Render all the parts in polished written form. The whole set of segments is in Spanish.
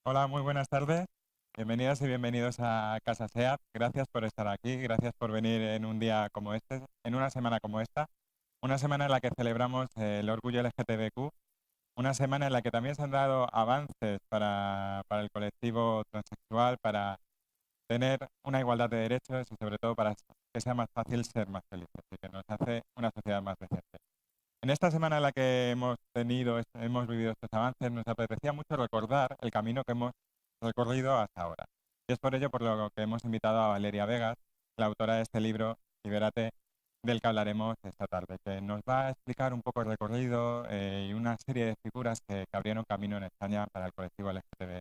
Hola, muy buenas tardes. Bienvenidas y bienvenidos a Casa SEAT. Gracias por estar aquí, gracias por venir en un día como este, en una semana como esta, una semana en la que celebramos el orgullo LGTBQ, una semana en la que también se han dado avances para el colectivo transexual, para tener una igualdad de derechos y sobre todo para que sea más fácil ser más felices y que nos hace una sociedad más decente. En esta semana en la que hemos vivido estos avances, nos apetecía mucho recordar el camino que hemos recorrido hasta ahora. Y es por ello por lo que hemos invitado a Valeria Vegas, la autora de este libro, Libérate, del que hablaremos esta tarde, que nos va a explicar un poco el recorrido y una serie de figuras que abrieron camino en España para el colectivo LGTB.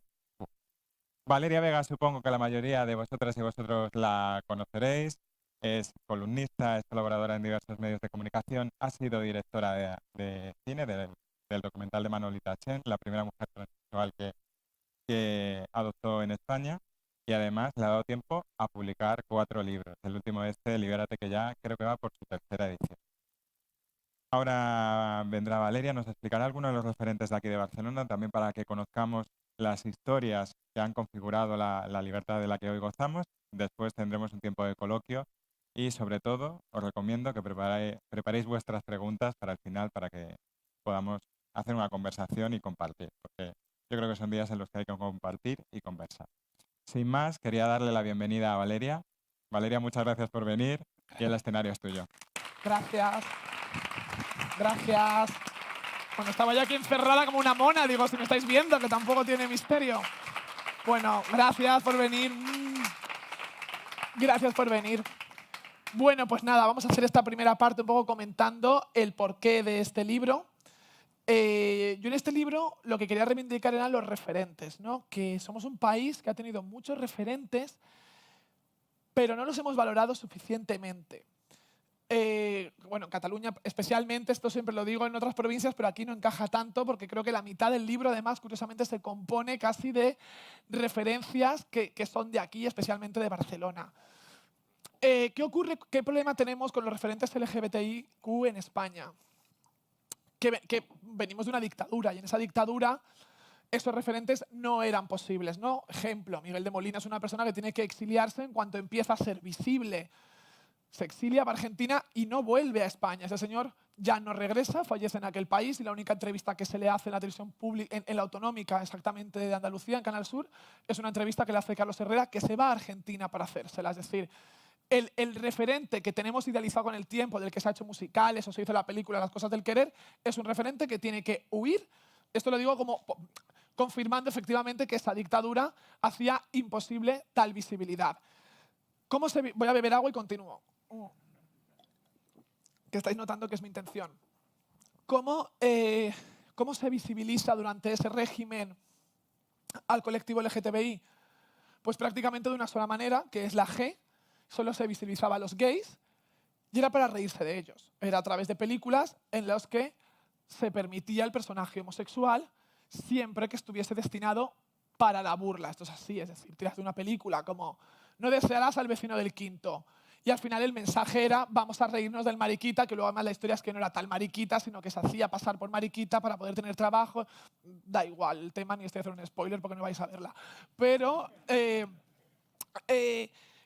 Valeria Vega, supongo que la mayoría de vosotras y vosotros la conoceréis. Es columnista, es colaboradora en diversos medios de comunicación, ha sido directora de cine del documental de Manolita Chen, la primera mujer transexual que adoptó en España, y además le ha dado tiempo a publicar 4 libros. El último Libérate, que ya creo que va por su tercera edición. Ahora vendrá Valeria, nos explicará algunos de los referentes de aquí de Barcelona, también para que conozcamos las historias que han configurado la libertad de la que hoy gozamos. Después tendremos un tiempo de coloquio y, sobre todo, os recomiendo que preparéis vuestras preguntas para el final para que podamos hacer una conversación y compartir, porque yo creo que son días en los que hay que compartir y conversar. Sin más, quería darle la bienvenida a Valeria. Valeria, muchas gracias por venir y el escenario es tuyo. Gracias, gracias. Bueno, estaba yo aquí encerrada como una mona, digo, si me estáis viendo, que tampoco tiene misterio. Bueno, gracias por venir. Gracias por venir. Bueno, pues nada, vamos a hacer esta primera parte un poco comentando el porqué de este libro. Yo en este libro lo que quería reivindicar eran los referentes, ¿no? Que somos un país que ha tenido muchos referentes, pero no los hemos valorado suficientemente. Bueno, en Cataluña especialmente, esto siempre lo digo en otras provincias, pero aquí no encaja tanto porque creo que la mitad del libro, además, curiosamente, se compone casi de referencias que son de aquí, especialmente de Barcelona. ¿Qué ocurre? ¿Qué problema tenemos con los referentes LGBTIQ en España? Que venimos de una dictadura y en esa dictadura esos referentes no eran posibles, ¿no? Ejemplo, Miguel de Molina es una persona que tiene que exiliarse en cuanto empieza a ser visible. Se exilia para Argentina y no vuelve a España. Ese señor ya no regresa, fallece en aquel país y la única entrevista que se le hace en la televisión pública, en la autonómica exactamente de Andalucía, en Canal Sur, es una entrevista que le hace Carlos Herrera, que se va a Argentina para hacérsela. Es decir, el referente que tenemos idealizado con el tiempo, del que se ha hecho musicales o se hizo la película Las cosas del querer, es un referente que tiene que huir. Esto lo digo como confirmando efectivamente que esa dictadura hacía imposible tal visibilidad. Voy a beber agua y continúo. Que estáis notando que es mi intención. ¿Cómo se visibiliza durante ese régimen al colectivo LGTBI? Pues prácticamente de una sola manera, que es la G. Solo se visibilizaba a los gays y era para reírse de ellos. Era a través de películas en las que se permitía el personaje homosexual siempre que estuviese destinado para la burla. Esto es así, es decir, tiras de una película como no desearás al vecino del quinto. Y al final el mensaje era vamos a reírnos del mariquita, que luego además la historia es que no era tal mariquita, sino que se hacía pasar por mariquita para poder tener trabajo. Da igual el tema, ni estoy haciendo un spoiler porque no vais a verla. Pero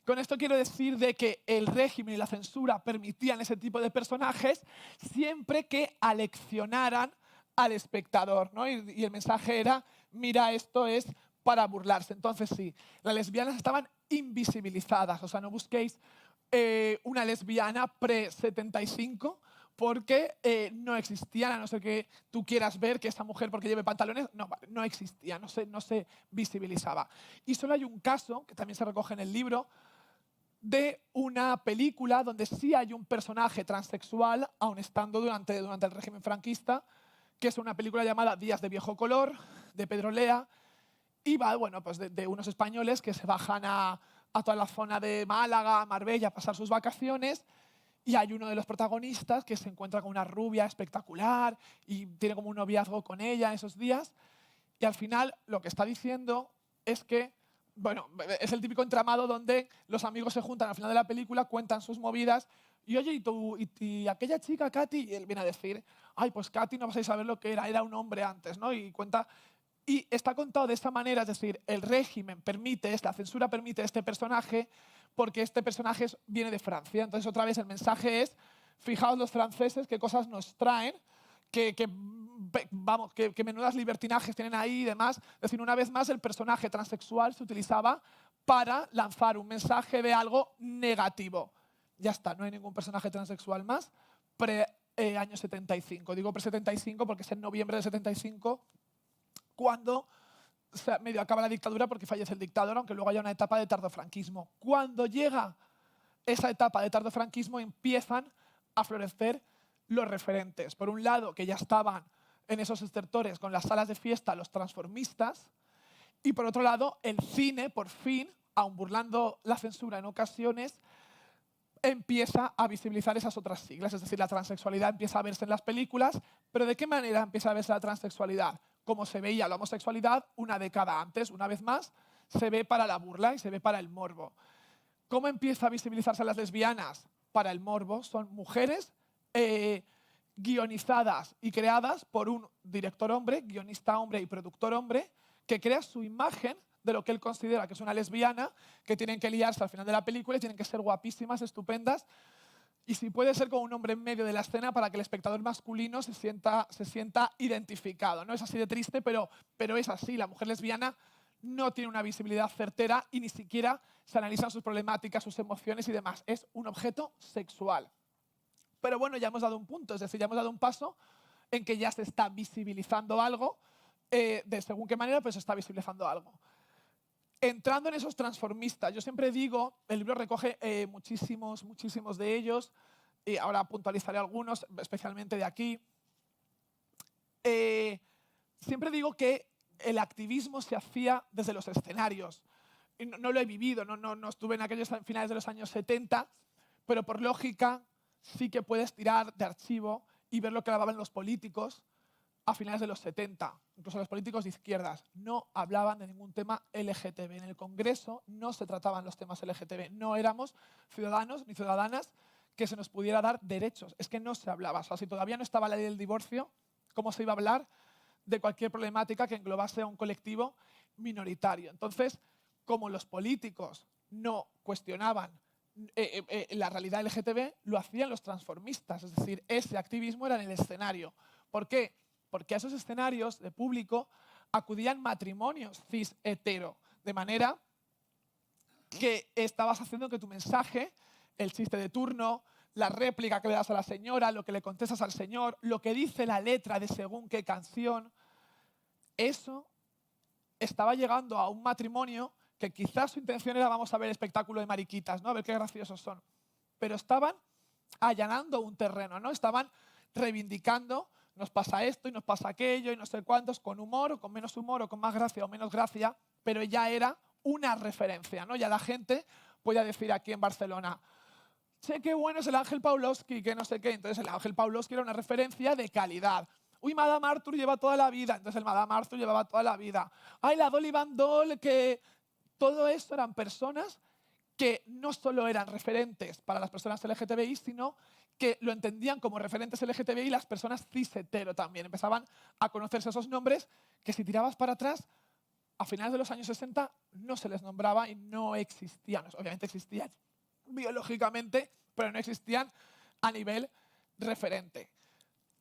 con esto quiero decir de que el régimen y la censura permitían ese tipo de personajes siempre que aleccionaran al espectador, ¿no? Y el mensaje era, mira, esto es para burlarse. Entonces sí, las lesbianas estaban invisibilizadas. O sea, no busquéis una lesbiana pre-75 porque no existían, a no ser que tú quieras ver que esa mujer porque lleve pantalones, no existía, no se visibilizaba. Y solo hay un caso, que también se recoge en el libro, de una película donde sí hay un personaje transexual, aun estando durante el régimen franquista, que es una película llamada Días de viejo color, de Pedro Lea, y va, bueno, pues de unos españoles que se bajan a toda la zona de Málaga, Marbella, a pasar sus vacaciones, y hay uno de los protagonistas que se encuentra con una rubia espectacular y tiene como un noviazgo con ella en esos días, y al final lo que está diciendo es que, bueno, es el típico entramado donde los amigos se juntan al final de la película, cuentan sus movidas, y oye, y aquella chica, Katy, y él viene a decir, ay, pues Katy no vas a saber lo que era un hombre antes, ¿no? Y cuenta Y está contado de esta manera, es decir, el régimen permite, la censura permite este personaje porque este personaje viene de Francia. Entonces, otra vez, el mensaje es, fijaos los franceses qué cosas nos traen, vamos, que menudas libertinajes tienen ahí y demás. Es decir, una vez más, el personaje transexual se utilizaba para lanzar un mensaje de algo negativo. Ya está, no hay ningún personaje transexual más pre-año 75. Digo pre-75 porque es en noviembre de 75 cuando medio acaba la dictadura porque fallece el dictador, aunque luego haya una etapa de tardofranquismo. Cuando llega esa etapa de tardofranquismo empiezan a florecer los referentes. Por un lado, que ya estaban en esos estertores con las salas de fiesta, los transformistas, y por otro lado, el cine, por fin, aun burlando la censura en ocasiones, empieza a visibilizar esas otras siglas. Es decir, la transexualidad empieza a verse en las películas, pero ¿de qué manera empieza a verse la transexualidad? Como se veía la homosexualidad una década antes, una vez más, se ve para la burla y se ve para el morbo. ¿Cómo empieza a visibilizarse las lesbianas? Para el morbo, son mujeres guionizadas y creadas por un director hombre, guionista hombre y productor hombre, que crea su imagen de lo que él considera que es una lesbiana, que tienen que liarse al final de la película y tienen que ser guapísimas, estupendas, y si puede ser con un hombre en medio de la escena para que el espectador masculino se sienta identificado. ¿No? Es así de triste, pero es así. La mujer lesbiana no tiene una visibilidad certera y ni siquiera se analizan sus problemáticas, sus emociones y demás. Es un objeto sexual. Pero bueno, ya hemos dado un punto, es decir, ya hemos dado un paso en que ya se está visibilizando algo, de según qué manera, pues se está visibilizando algo. Entrando en esos transformistas, yo siempre digo, el libro recoge muchísimos de ellos, y ahora puntualizaré algunos, especialmente de aquí. Siempre digo que el activismo se hacía desde los escenarios. Y no lo he vivido, no estuve en aquellos finales de los años 70, pero por lógica sí que puedes tirar de archivo y ver lo que hablaban los políticos a finales de los 70, incluso los políticos de izquierdas, no hablaban de ningún tema LGTB. En el Congreso no se trataban los temas LGTB. No éramos ciudadanos ni ciudadanas que se nos pudiera dar derechos. Es que no se hablaba. O sea, si todavía no estaba la ley del divorcio, ¿cómo se iba a hablar de cualquier problemática que englobase a un colectivo minoritario? Entonces, como los políticos no cuestionaban la realidad LGTB, lo hacían los transformistas. Es decir, ese activismo era en el escenario. ¿Por qué? Porque a esos escenarios de público acudían matrimonios cis-hetero, de manera que estabas haciendo que tu mensaje, el chiste de turno, la réplica que le das a la señora, lo que le contestas al señor, lo que dice la letra de según qué canción, eso estaba llegando a un matrimonio que quizás su intención era vamos a ver espectáculo de mariquitas, ¿no? A ver qué graciosos son. Pero estaban allanando un terreno, ¿no? Estaban reivindicando nos pasa esto y nos pasa aquello y no sé cuántos, con humor o con menos humor o con más gracia o menos gracia, pero ya era una referencia, ¿no? Ya la gente podía decir aquí en Barcelona, sé qué bueno es el Ángel Pawlowski, que no sé qué. Entonces el Ángel Pawlowski era una referencia de calidad. Uy, Madame Arthur lleva toda la vida. Entonces el Madame Arthur llevaba toda la vida. Ay, la Dolly Van Doll, que... Todo esto eran personas que no solo eran referentes para las personas LGTBI, sino que lo entendían como referentes LGTBI las personas cis-hetero también. Empezaban a conocerse esos nombres que si tirabas para atrás, a finales de los años 60 no se les nombraba y no existían. Obviamente existían biológicamente, pero no existían a nivel referente.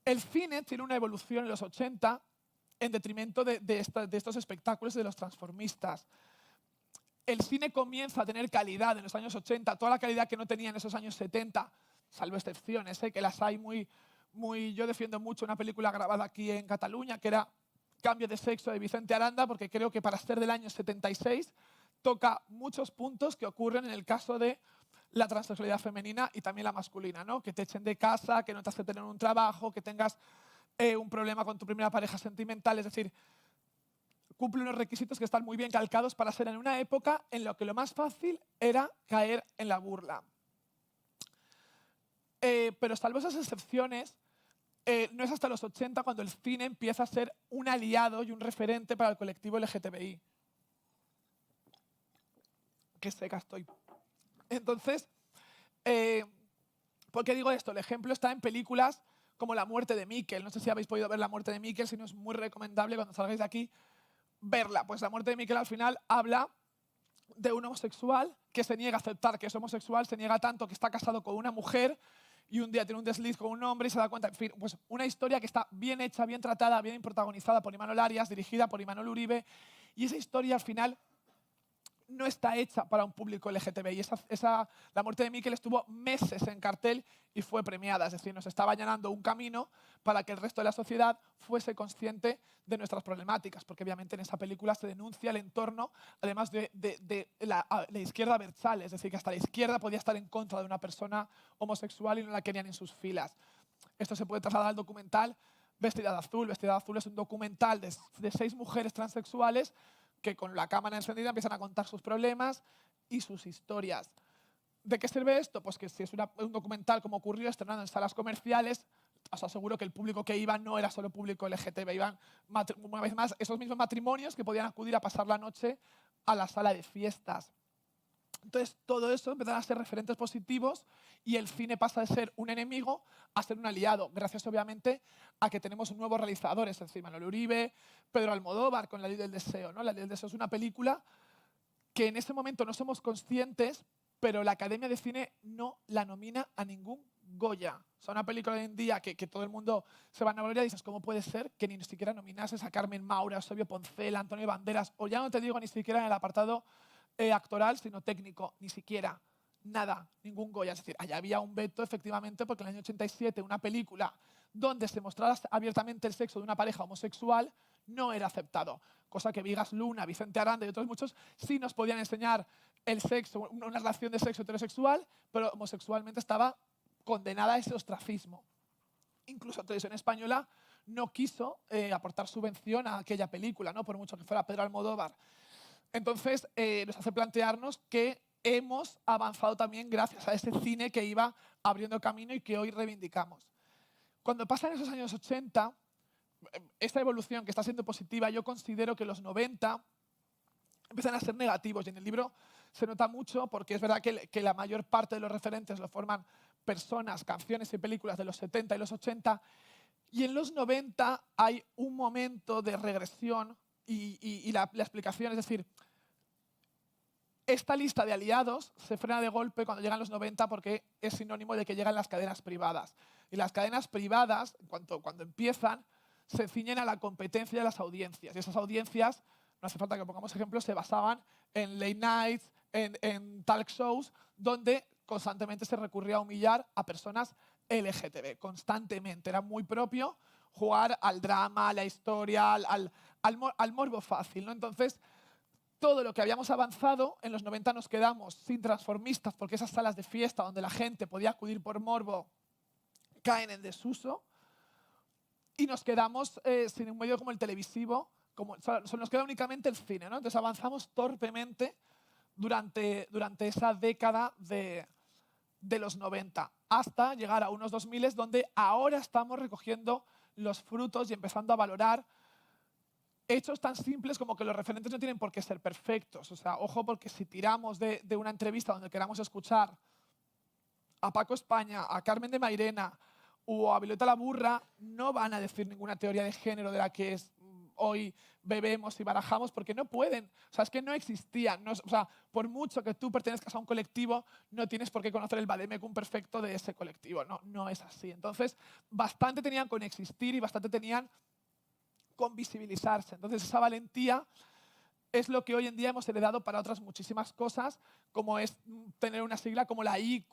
El cine tiene una evolución en los 80 en detrimento de estos espectáculos de los transformistas. El cine comienza a tener calidad en los años 80, toda la calidad que no tenía en esos años 70, salvo excepciones, que las hay muy... Yo defiendo mucho una película grabada aquí en Cataluña, que era Cambio de sexo de Vicente Aranda, porque creo que para ser del año 76 toca muchos puntos que ocurren en el caso de la transexualidad femenina y también la masculina, ¿no? Que te echen de casa, que no te hace tener un trabajo, que tengas un problema con tu primera pareja sentimental, es decir, cumple unos requisitos que están muy bien calcados para ser en una época en la que lo más fácil era caer en la burla. Pero salvo esas excepciones, no es hasta los 80 cuando el cine empieza a ser un aliado y un referente para el colectivo LGTBI. Qué seca estoy. Entonces, ¿por qué digo esto? El ejemplo está en películas como La muerte de Mikel. No sé si habéis podido ver La muerte de Mikel, si no es muy recomendable cuando salgáis de aquí. verla. Pues La muerte de Miquel al final habla de un homosexual que se niega a aceptar que es homosexual, se niega tanto que está casado con una mujer y un día tiene un desliz con un hombre y se da cuenta. En fin, pues una historia que está bien hecha, bien tratada, bien protagonizada por Imanol Arias, dirigida por Imanol Uribe. Y esa historia al final no está hecha para un público LGTBI. La muerte de Miquel estuvo meses en cartel y fue premiada. Es decir, nos estaba allanando un camino para que el resto de la sociedad fuese consciente de nuestras problemáticas, porque obviamente en esa película se denuncia el entorno, además de la izquierda abertzale, es decir, que hasta la izquierda podía estar en contra de una persona homosexual y no la querían en sus filas. Esto se puede trasladar al documental Vestida de Azul. Vestida de Azul es un documental de 6 mujeres transexuales que con la cámara encendida empiezan a contar sus problemas y sus historias. ¿De qué sirve esto? Pues que si es un documental como ocurrió estrenado en salas comerciales, os aseguro que el público que iba no era solo público LGTB, iban una vez más esos mismos matrimonios que podían acudir a pasar la noche a la sala de fiestas. Entonces, todo eso empiezan a ser referentes positivos y el cine pasa de ser un enemigo a ser un aliado, gracias obviamente a que tenemos nuevos realizadores, es decir, Manuel Uribe, Pedro Almodóvar con La ley del deseo, ¿no? La ley del deseo es una película que en ese momento no somos conscientes, pero la Academia de Cine no la nomina a ningún Goya. O sea, una película hoy en día que todo el mundo se va a enamorar y dices, ¿cómo puede ser que ni siquiera nominases a Carmen Maura, a Eusebio Poncela, a Antonio Banderas, o ya no te digo ni siquiera en el apartado actoral, sino técnico, ni siquiera, nada, ningún Goya. Es decir, allá había un veto, efectivamente, porque en el año 87 una película donde se mostrara abiertamente el sexo de una pareja homosexual no era aceptado. Cosa que Vigas Luna, Vicente Aranda y otros muchos sí nos podían enseñar el sexo, una relación de sexo heterosexual, pero homosexualmente estaba condenada a ese ostracismo. Incluso Televisión Española no quiso aportar subvención a aquella película, ¿no? Por mucho que fuera Pedro Almodóvar. Entonces, nos hace plantearnos que hemos avanzado también gracias a ese cine que iba abriendo camino y que hoy reivindicamos. Cuando pasan esos años 80, esta evolución que está siendo positiva, yo considero que los 90 empiezan a ser negativos. Y en el libro se nota mucho porque es verdad que la mayor parte de los referentes lo forman personas, canciones y películas de los 70 y los 80. Y en los 90 hay un momento de regresión y la explicación, es decir, esta lista de aliados se frena de golpe cuando llegan los 90 porque es sinónimo de que llegan las cadenas privadas. Y las cadenas privadas, cuando empiezan, se ciñen a la competencia de las audiencias. Y esas audiencias, no hace falta que pongamos ejemplos, se basaban en late nights, en talk shows, donde constantemente se recurría a humillar a personas LGTB, constantemente. Era muy propio jugar al drama, a la historia, al morbo fácil, ¿no? Entonces, todo lo que habíamos avanzado, en los 90 nos quedamos sin transformistas porque esas salas de fiesta donde la gente podía acudir por morbo caen en desuso y nos quedamos sin un medio como el televisivo, nos queda únicamente el cine, ¿no? Entonces avanzamos torpemente durante esa década de los 90 hasta llegar a unos 2000 donde ahora estamos recogiendo los frutos y empezando a valorar hechos tan simples como que los referentes no tienen por qué ser perfectos. O sea, ojo, porque si tiramos de una entrevista donde queramos escuchar a Paco España, a Carmen de Mairena o a Violeta la Burra, no van a decir ninguna teoría de género de la que hoy bebemos y barajamos, porque no pueden. O sea, es que no existían. O sea, por mucho que tú pertenezcas a un colectivo, no tienes por qué conocer el vademecum perfecto de ese colectivo. No, no es así. Entonces, bastante tenían con existir y bastante tenían con visibilizarse. Entonces, esa valentía es lo que hoy en día hemos heredado para otras muchísimas cosas, como es tener una sigla como la IQ+,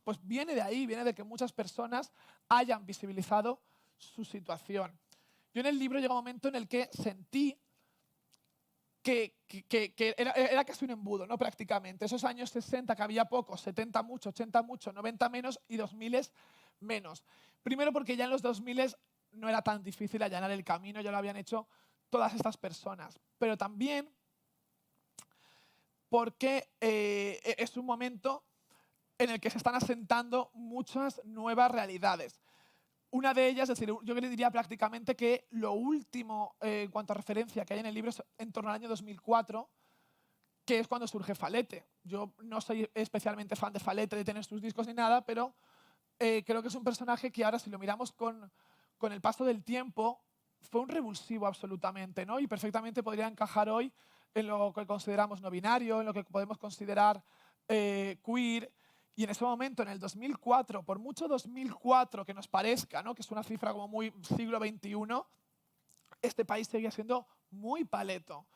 pues viene de ahí, viene de que muchas personas hayan visibilizado su situación. Yo en el libro llega un momento en el que sentí que era casi un embudo, ¿no? Prácticamente. Esos años 60 que había pocos, 70 mucho, 80 mucho, 90 menos y 2000 menos. Primero porque ya en los 2000 no era tan difícil allanar el camino, ya lo habían hecho todas estas personas. Pero también porque es un momento en el que se están asentando muchas nuevas realidades. Una de ellas, es decir, yo le diría prácticamente que lo último en cuanto a referencia que hay en el libro es en torno al año 2004, que es cuando surge Falete. Yo no soy especialmente fan de Falete, de tener sus discos ni nada, pero creo que es un personaje que ahora, si lo miramos con el paso del tiempo, fue un revulsivo absolutamente, ¿no? Y perfectamente podría encajar hoy en lo que consideramos no binario, en lo que podemos considerar queer. Y en ese momento, en el 2004, por mucho 2004 que nos parezca, ¿no? Que es una cifra como muy siglo XXI, este país seguía siendo muy paleto.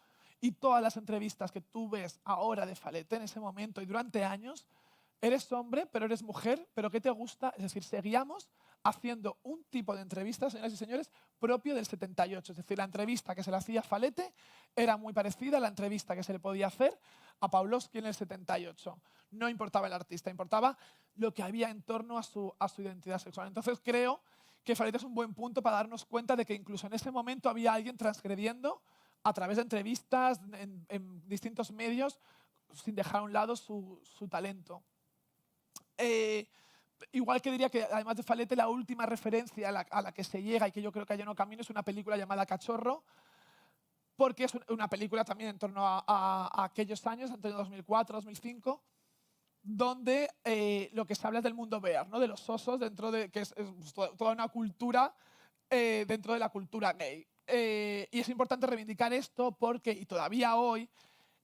Y todas las entrevistas que tú ves ahora de Falete en ese momento y durante años, eres hombre, pero eres mujer, pero ¿qué te gusta? Es decir, seguíamos haciendo un tipo de entrevistas, señoras y señores, propio del 78. Es decir, la entrevista que se le hacía a Falete era muy parecida a la entrevista que se le podía hacer a Pawlowski en el 78. No importaba el artista, importaba lo que había en torno a su identidad sexual. Entonces creo que Falete es un buen punto para darnos cuenta de que incluso en ese momento había alguien transgrediendo a través de entrevistas en distintos medios sin dejar a un lado su talento. Igual que diría que, además de Falete, la última referencia a la que se llega y que yo creo que hay no camino es una película llamada Cachorro, porque es una película también en torno a aquellos años, entre 2004 2005, donde lo que se habla es del mundo bear, ¿no? De los osos, dentro de, que es toda una cultura dentro de la cultura gay. Y es importante reivindicar esto porque, y todavía hoy,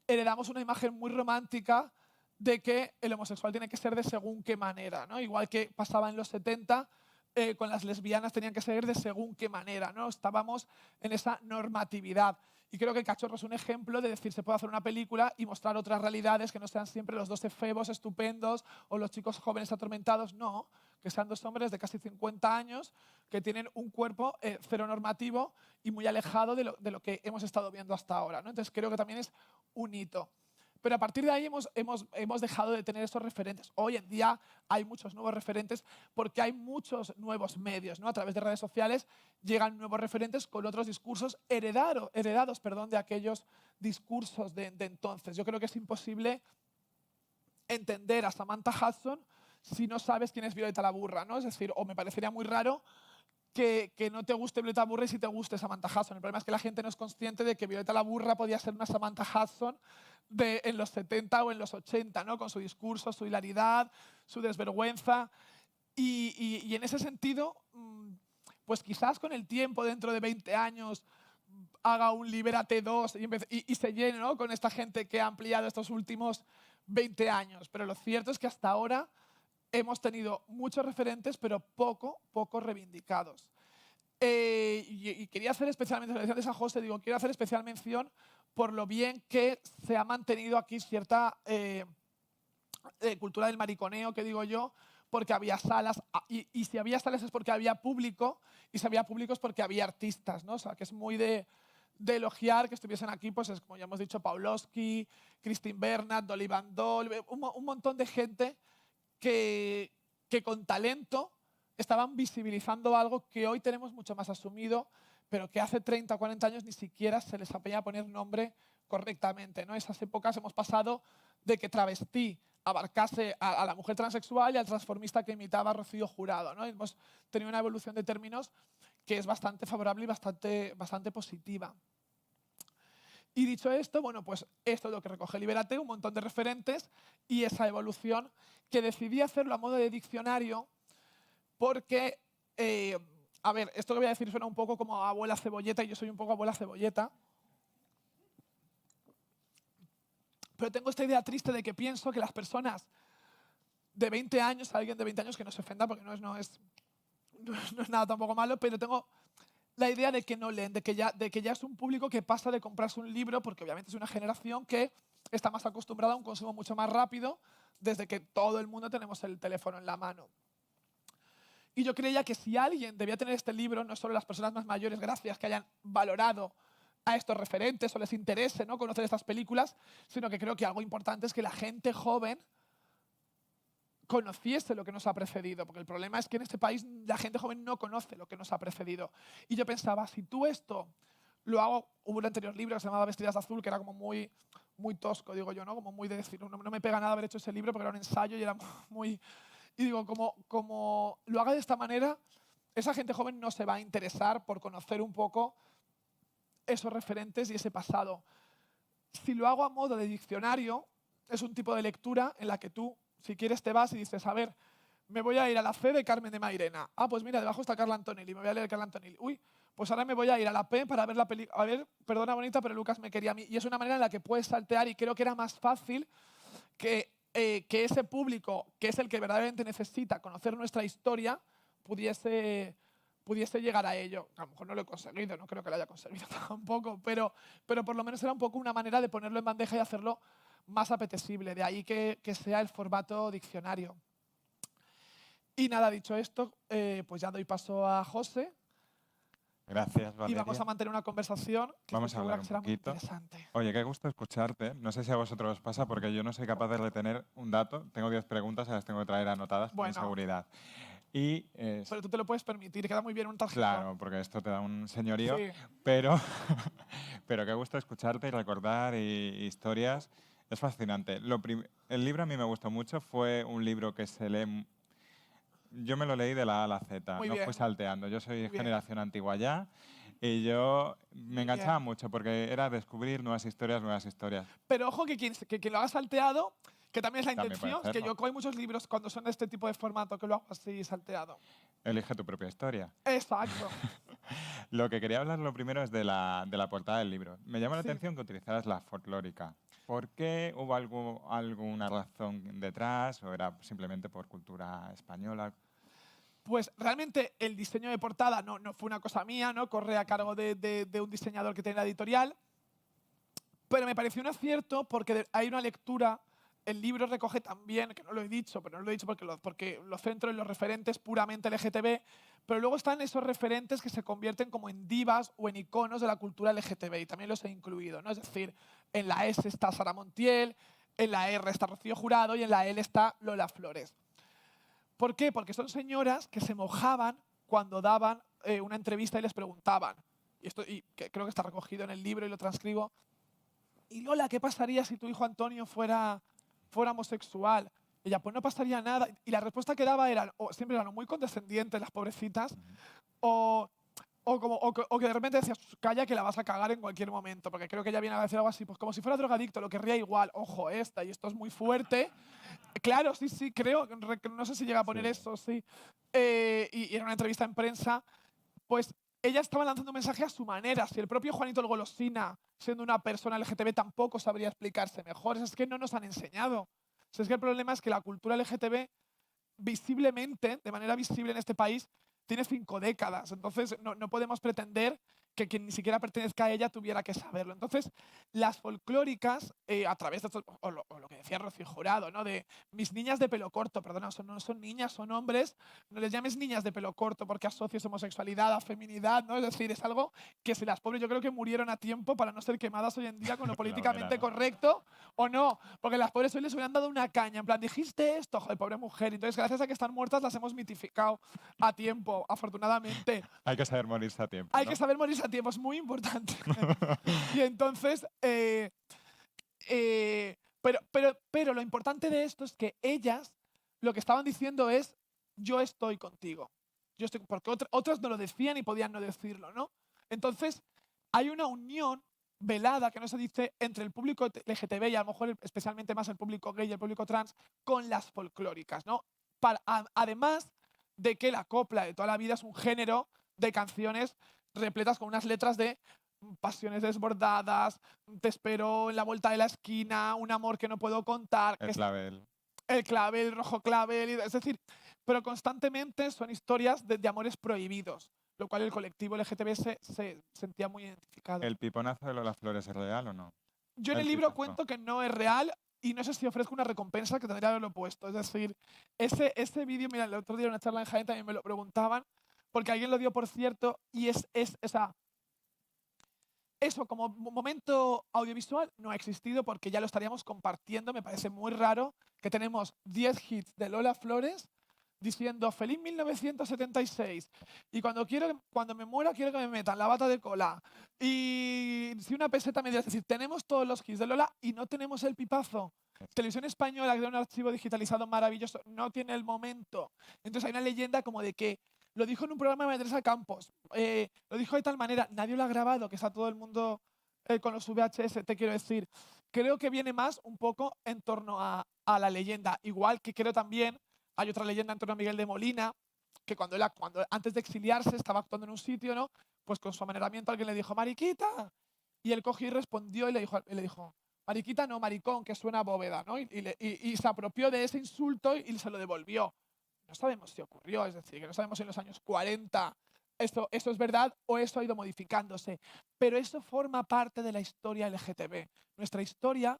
heredamos una imagen muy romántica de que el homosexual tiene que ser de según qué manera, ¿no? Igual que pasaba en los 70, con las lesbianas tenían que ser de según qué manera, ¿no? Estábamos en esa normatividad. Y creo que el Cachorro es un ejemplo de decir, se puede hacer una película y mostrar otras realidades que no sean siempre los dos efebos estupendos o los chicos jóvenes atormentados, no, que sean dos hombres de casi 50 años que tienen un cuerpo cero normativo y muy alejado de lo que hemos estado viendo hasta ahora, ¿no? Entonces creo que también es un hito. Pero a partir de ahí hemos dejado de tener esos referentes. Hoy en día hay muchos nuevos referentes porque hay muchos nuevos medios, ¿no? A través de redes sociales llegan nuevos referentes con otros discursos heredados de aquellos discursos de entonces. Yo creo que es imposible entender a Samantha Hudson si no sabes quién es Violeta la Burra, ¿no? Es decir, o me parecería muy raro que no te guste Violeta Burra y sí te guste Samantha Hudson. El problema es que la gente no es consciente de que Violeta la Burra podía ser una Samantha Hudson en los 70 o en los 80, ¿no? Con su discurso, su hilaridad, su desvergüenza. Y en ese sentido, pues quizás con el tiempo, dentro de 20 años, haga un Libérate 2 y se llene, ¿no? Con esta gente que ha ampliado estos últimos 20 años. Pero lo cierto es que hasta ahora hemos tenido muchos referentes, pero poco reivindicados. Y quería hacer especialmente, lo decía a José, digo, quiero hacer especial mención por lo bien que se ha mantenido aquí cierta cultura del mariconeo, que digo yo, porque había salas, y si había salas es porque había público, y si había público es porque había artistas, ¿no? O sea, que es muy de elogiar que estuviesen aquí, pues es como ya hemos dicho, Pawlowski, Christine Bernat, Dolly Van Doll, un montón de gente que con talento estaban visibilizando algo que hoy tenemos mucho más asumido, pero que hace 30 o 40 años ni siquiera se les apellía poner nombre correctamente, ¿no? Esas épocas hemos pasado de que travestí abarcase a la mujer transexual y al transformista que imitaba a Rocío Jurado, ¿no? Hemos tenido una evolución de términos que es bastante favorable y bastante positiva. Y dicho esto, bueno, pues esto es lo que recoge Libérate, un montón de referentes y esa evolución que decidí hacerlo a modo de diccionario porque, a ver, esto que voy a decir suena un poco como abuela cebolleta y yo soy un poco abuela cebolleta. Pero tengo esta idea triste de que pienso que las personas de 20 años, alguien de 20 años que no se ofenda porque no es nada tampoco malo, pero tengo la idea de que no leen, de que ya es un público que pasa de comprarse un libro, porque obviamente es una generación que está más acostumbrada a un consumo mucho más rápido desde que todo el mundo tenemos el teléfono en la mano. Y yo creía que si alguien debía tener este libro, no solo las personas más mayores, gracias que hayan valorado a estos referentes o les interese, ¿no?, conocer estas películas, sino que creo que algo importante es que la gente joven conociese lo que nos ha precedido, porque el problema es que en este país la gente joven no conoce lo que nos ha precedido. Y yo pensaba, si tú esto lo hago, hubo un anterior libro que se llamaba Vestidas de Azul, que era como muy tosco, digo yo, ¿no? Como muy de decir, no me pega nada haber hecho ese libro porque era un ensayo y era muy... Y digo, como lo haga de esta manera, esa gente joven no se va a interesar por conocer un poco esos referentes y ese pasado. Si lo hago a modo de diccionario, es un tipo de lectura en la que tú, si quieres, te vas y dices, a ver, me voy a ir a la C de Carmen de Mairena. Ah, pues mira, debajo está Carla Antonelli, me voy a leer Carla Antonelli. Uy, pues ahora me voy a ir a la P para ver la película. A ver, perdona bonita, pero Lucas me quería a mí. Y es una manera en la que puedes saltear y creo que era más fácil que ese público, que es el que verdaderamente necesita conocer nuestra historia, pudiese llegar a ello. A lo mejor no lo he conseguido, no creo que lo haya conseguido tampoco, pero por lo menos era un poco una manera de ponerlo en bandeja y hacerlo más apetecible. De ahí que sea el formato diccionario. Y nada, dicho esto, pues ya doy paso a José. Gracias, Y Valeria. vamos a mantener una conversación que Vamos estoy a segura hablar que un será muy poquito. interesante. Oye, qué gusto escucharte. No sé si a vosotros os pasa porque yo no soy capaz de retener un dato. Tengo 10 preguntas y las tengo que traer anotadas por Bueno, inseguridad. Y pero tú te lo puedes permitir, queda muy bien un tarjetón. claro, porque esto te da un señorío, Sí. pero, pero qué gusto escucharte y recordar historias. Es fascinante. El libro a mí me gustó mucho. Fue un libro que se lee. Yo me lo leí de la A a la Z, Muy no bien. fui salteando. Yo soy Muy bien. generación antigua ya y yo me enganchaba Bien. mucho porque era descubrir nuevas historias, nuevas historias. Pero ojo que quien lo haga salteado, que también es la También puede intención, es que hacerlo. yo hay muchos libros cuando son de este tipo de formato que lo hago así salteado. Elige tu propia historia. Exacto. Lo que quería hablar lo primero es de la portada del libro. Me llama la Sí. atención que utilizaras la folclórica. ¿Por qué? ¿Hubo alguna razón detrás o era simplemente por cultura española? Pues realmente el diseño de portada no fue una cosa mía, ¿no? Corre a cargo de un diseñador que tiene la editorial. Pero me pareció un acierto porque hay una lectura. El libro recoge también, que no lo he dicho, pero no lo he dicho porque lo centro en los referentes puramente LGTB, pero luego están esos referentes que se convierten como en divas o en iconos de la cultura LGTB y también los he incluido, ¿no? Es decir, en la S está Sara Montiel, en la R está Rocío Jurado y en la L está Lola Flores. ¿Por qué? Porque son señoras que se mojaban cuando daban una entrevista y les preguntaban, y que creo que está recogido en el libro y lo transcribo, y Lola, ¿qué pasaría si tu hijo Antonio fuera homosexual? Ella, pues no pasaría nada. Y la respuesta que daba era, siempre eran muy condescendientes las pobrecitas, o, o que de repente decías, calla que la vas a cagar en cualquier momento, porque creo que ella viene a decir algo así, pues como si fuera drogadicto, lo querría igual. Ojo, y esto es muy fuerte. Claro, sí, creo, no sé si llega a poner Sí. eso, sí. Y era una entrevista en prensa, pues ella estaba lanzando un mensaje a su manera. Si el propio Juanito el Golosina, siendo una persona LGTB, tampoco sabría explicarse mejor. Es que no nos han enseñado. Si es que el problema es que la cultura LGTB, visiblemente, de manera visible en este país, tiene 5 décadas. Entonces, no podemos pretender que quien ni siquiera pertenezca a ella tuviera que saberlo. Entonces, las folclóricas, a través de esto, o lo que decía Rocío Jurado, ¿no? De mis niñas de pelo corto, perdona, no son niñas, son hombres, no les llames niñas de pelo corto porque asocies homosexualidad a feminidad, ¿no? Es decir, es algo que si las pobres yo creo que murieron a tiempo para no ser quemadas hoy en día con lo La políticamente hoguera, ¿no? correcto o no, porque las pobres hoy les hubieran dado una caña, en plan, dijiste esto, joder, pobre mujer. Entonces, gracias a que están muertas, las hemos mitificado a tiempo, afortunadamente. Hay que saber morirse a tiempo, Hay ¿no? que saber morirse a tiempo, es muy importante. Y entonces, pero lo importante de esto es que ellas lo que estaban diciendo es, yo estoy contigo. Porque otras no lo decían y podían no decirlo, ¿no? Entonces, hay una unión velada que no se dice entre el público LGTB y a lo mejor especialmente más el público gay y el público trans con las folclóricas, ¿no? Además de que la copla de toda la vida es un género de canciones repletas con unas letras de pasiones desbordadas, te espero en la vuelta de la esquina, un amor que no puedo contar, El clavel. el clavel, rojo clavel, es decir, pero constantemente son historias de amores prohibidos, lo cual el colectivo LGTB se sentía muy identificado. ¿El piponazo de Lola Flores es real o no? Yo en el libro cuento que no es real y no sé si ofrezco una recompensa que tendría que haberlo puesto. Es decir, ese vídeo, mira, el otro día en una charla en Jaén también me lo preguntaban, porque alguien lo dio por cierto y eso como momento audiovisual no ha existido porque ya lo estaríamos compartiendo. Me parece muy raro que tenemos 10 hits de Lola Flores diciendo feliz 1976 y cuando me muera quiero que me metan la bata de cola y si una peseta me dice, es decir, tenemos todos los hits de Lola y no tenemos el pipazo. Televisión Española, que era un archivo digitalizado maravilloso, no tiene el momento. Entonces hay una leyenda como de que lo dijo en un programa de Teresa Campos, lo dijo de tal manera, nadie lo ha grabado, que está todo el mundo con los VHS, te quiero decir. Creo que viene más un poco en torno a la leyenda, igual que creo también hay otra leyenda en torno a Miguel de Molina, que antes de exiliarse estaba actuando en un sitio, ¿no? Pues con su amaneramiento alguien le dijo, mariquita. Y él cogió y respondió y le dijo mariquita no, maricón, que suena a bóveda, ¿no? Y se apropió de ese insulto y se lo devolvió. No sabemos si ocurrió, es decir, que no sabemos si en los años 40 eso es verdad o eso ha ido modificándose. Pero eso forma parte de la historia LGTB. Nuestra historia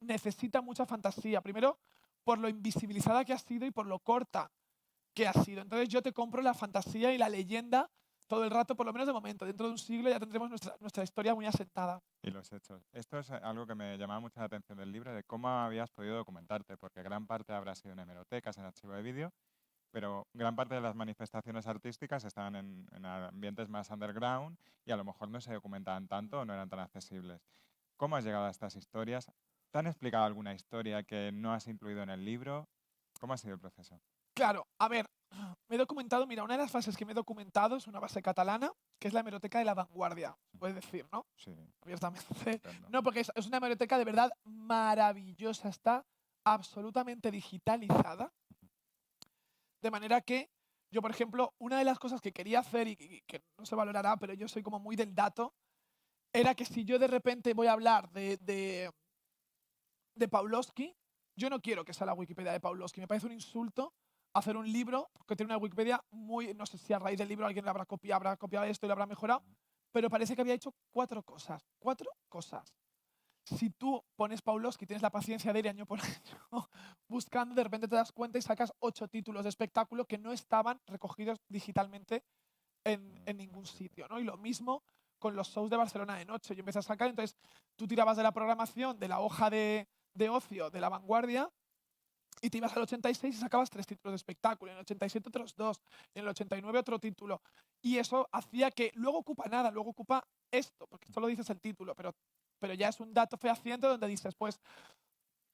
necesita mucha fantasía. Primero, por lo invisibilizada que ha sido y por lo corta que ha sido. Entonces yo te compro la fantasía y la leyenda todo el rato, por lo menos de momento. Dentro de un siglo ya tendremos nuestra historia muy asentada. Y los hechos. Esto es algo que me llamaba mucho la atención del libro, de cómo habías podido documentarte, porque gran parte habrá sido en hemerotecas, en archivo de vídeo, pero gran parte de las manifestaciones artísticas estaban en ambientes más underground y a lo mejor no se documentaban tanto o no eran tan accesibles. ¿Cómo has llegado a estas historias? ¿Te han explicado alguna historia que no has incluido en el libro? ¿Cómo ha sido el proceso? Claro, a ver, me he documentado, mira, una de las bases que me he documentado es una base catalana, que es la hemeroteca de La Vanguardia, puedes decir, ¿no? Sí, Abiertamente. estupendo. No, porque es una hemeroteca de verdad maravillosa, está absolutamente digitalizada, de manera que yo, por ejemplo, una de las cosas que quería hacer y que no se valorará, pero yo soy como muy del dato, era que si yo de repente voy a hablar de Pawlowski, yo no quiero que sea la Wikipedia de Pawlowski. Me parece un insulto hacer un libro que tiene una Wikipedia muy, no sé si a raíz del libro alguien le habrá copiado esto y lo habrá mejorado, pero parece que había hecho 4 cosas. 4 cosas. Si tú pones Pawlowski, tienes la paciencia de ir año por año buscando, de repente te das cuenta y sacas 8 títulos de espectáculo que no estaban recogidos digitalmente en ningún sitio, ¿no? Y lo mismo con los shows de Barcelona de noche. Yo empecé a sacar, entonces tú tirabas de la programación, de la hoja de ocio de La Vanguardia, y te ibas al 86 y sacabas 3 títulos de espectáculo, en el 87 otros 2, en el 89 otro título. Y eso hacía que luego ocupa nada, luego ocupa esto, porque esto lo dices el título, pero ya es un dato fehaciente donde dices, pues,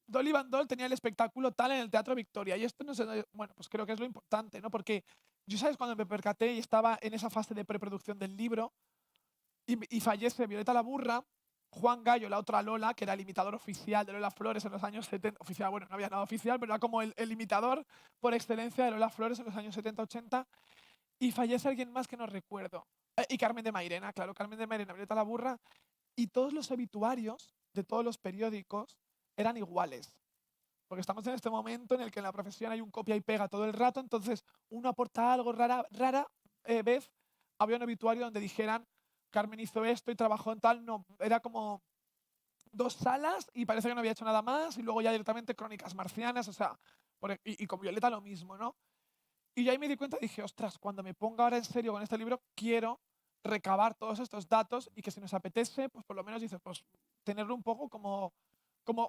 Dolly Van Doll tenía el espectáculo tal en el Teatro Victoria. Y esto no sé, bueno, pues creo que es lo importante, ¿no? Porque yo, ¿sabes? Cuando me percaté y estaba en esa fase de preproducción del libro y fallece Violeta la Burra, Juan Gallo, la otra Lola, que era el imitador oficial de Lola Flores en los años 70, oficial, bueno, no había nada oficial, pero era como el imitador por excelencia de Lola Flores en los años 70-80, y fallece alguien más que no recuerdo. Y Carmen de Mairena, claro, Carmen de Mairena, Violeta la Burra, y todos los obituarios de todos los periódicos eran iguales. Porque estamos en este momento en el que en la profesión hay un copia y pega todo el rato, entonces uno aporta algo, rara vez había un obituario donde dijeran Carmen hizo esto y trabajó en tal, no, era como 2 salas y parece que no había hecho nada más y luego ya directamente Crónicas Marcianas, o sea, y con Violeta lo mismo, ¿no? Y yo ahí me di cuenta y dije, ostras, cuando me ponga ahora en serio con este libro, quiero recabar todos estos datos y que si nos apetece, pues por lo menos dices, pues tenerlo un poco como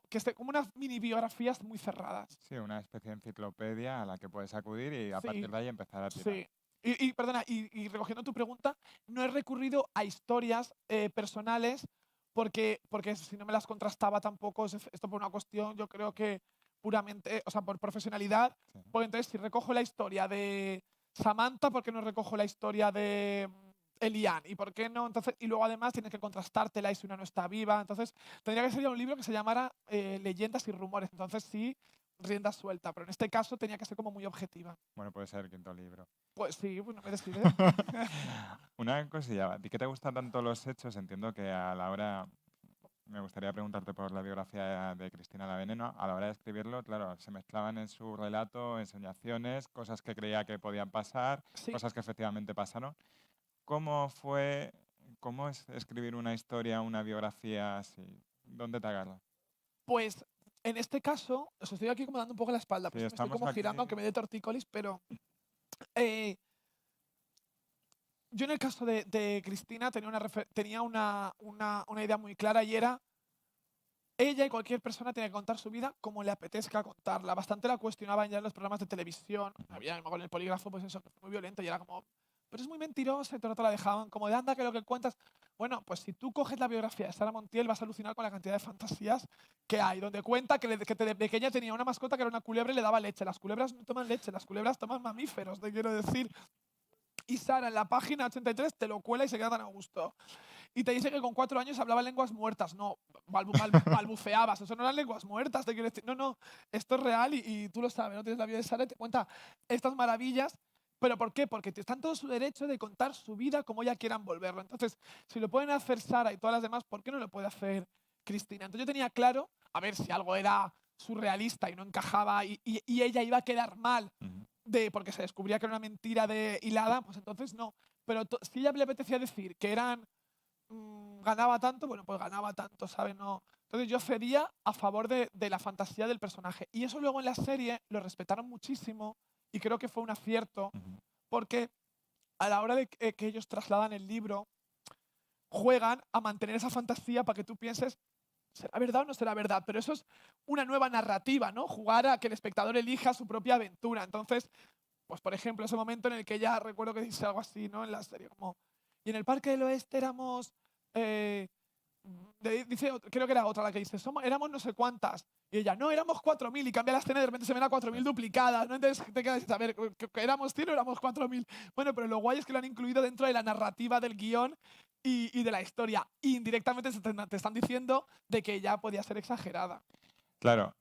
que esté como unas mini biografías muy cerradas. Sí, una especie de enciclopedia a la que puedes acudir y a partir Sí, de ahí empezar a tirar. sí. Perdona, recogiendo tu pregunta, no he recurrido a historias personales porque si no me las contrastaba tampoco, esto por una cuestión, yo creo que puramente, o sea, por profesionalidad, Sí. porque entonces si recojo la historia de Samantha, ¿por qué no recojo la historia de Eliane? ¿Y por qué no? Entonces, y luego además tienes que contrastártela y si una no está viva. Entonces, tendría que ser ya un libro que se llamara Leyendas y Rumores. Entonces sí, rienda suelta, pero en este caso tenía que ser como muy objetiva. Bueno, puede ser el quinto libro. Pues sí, pues no me decides. Una cosilla, ¿a ti que te gustan tanto los hechos? Entiendo que a la hora, me gustaría preguntarte por la biografía de Cristina la Veneno, a la hora de escribirlo, claro, se mezclaban en su relato ensoñaciones, cosas que creía que podían pasar, Sí, cosas que efectivamente pasaron. ¿Cómo fue, cómo es escribir una historia, una biografía así? ¿Dónde te agarra? pues en este caso, os estoy aquí como dando un poco la espalda, Sí, pues me estoy estamos como aquí. girando aunque me dé tortícolis, pero eh, yo en el caso de Cristina tenía una idea muy clara y era ella y cualquier persona tiene que contar su vida como le apetezca contarla. Bastante la cuestionaban ya en los programas de televisión. Había con el polígrafo, pues eso, muy violento y era como, pero es muy mentirosa y todo el rato la dejaban como de anda que lo que cuentas. Bueno, pues si tú coges la biografía de Sara Montiel vas a alucinar con la cantidad de fantasías que hay, donde cuenta que de pequeña tenía una mascota que era una culebra y le daba leche. Las culebras no toman leche, las culebras toman mamíferos, te quiero decir. Y Sara en la página 83 te lo cuela y se queda tan a gusto. Y te dice que con 4 años hablaba lenguas muertas. No, balbuceabas. Eso no eran lenguas muertas, te quiero decir. No, no, esto es real y tú lo sabes, ¿no? Tienes la vida de Sara y te cuenta estas maravillas. ¿Pero por qué? Porque están todo su derecho de contar su vida como ya quieran volverlo. Entonces, si lo pueden hacer Sara y todas las demás, ¿por qué no lo puede hacer Cristina? Entonces yo tenía claro, a ver si algo era surrealista y no encajaba y ella iba a quedar mal Ujú. porque se descubría que era una mentira de hilada, pues entonces no. Pero si ella le apetecía decir que eran ganaba tanto, bueno, pues ganaba tanto, ¿sabes? No. Entonces yo cedía a favor de la fantasía del personaje. Y eso luego en la serie lo respetaron muchísimo y creo que fue un acierto Ujú. porque a la hora de que ellos trasladan el libro, juegan a mantener esa fantasía para que tú pienses, ¿será verdad o no será verdad? Pero eso es una nueva narrativa, ¿no? Jugar a que el espectador elija su propia aventura. Entonces, pues por ejemplo, ese momento en el que ella recuerdo que dice algo así, ¿no? En la serie, como, y en el Parque del Oeste éramos, eh, dice, creo que era otra la que dice, éramos no sé cuántas. Y ella, no, éramos 4.000 y cambia la escena y de repente se ven a 4.000 duplicadas, ¿no? Entonces te quedas a ver, ¿que éramos 100 o éramos 4.000? Bueno, pero lo guay es que lo han incluido dentro de la narrativa del guión y de la historia. Y indirectamente te están diciendo de que ya podía ser exagerada. Claro,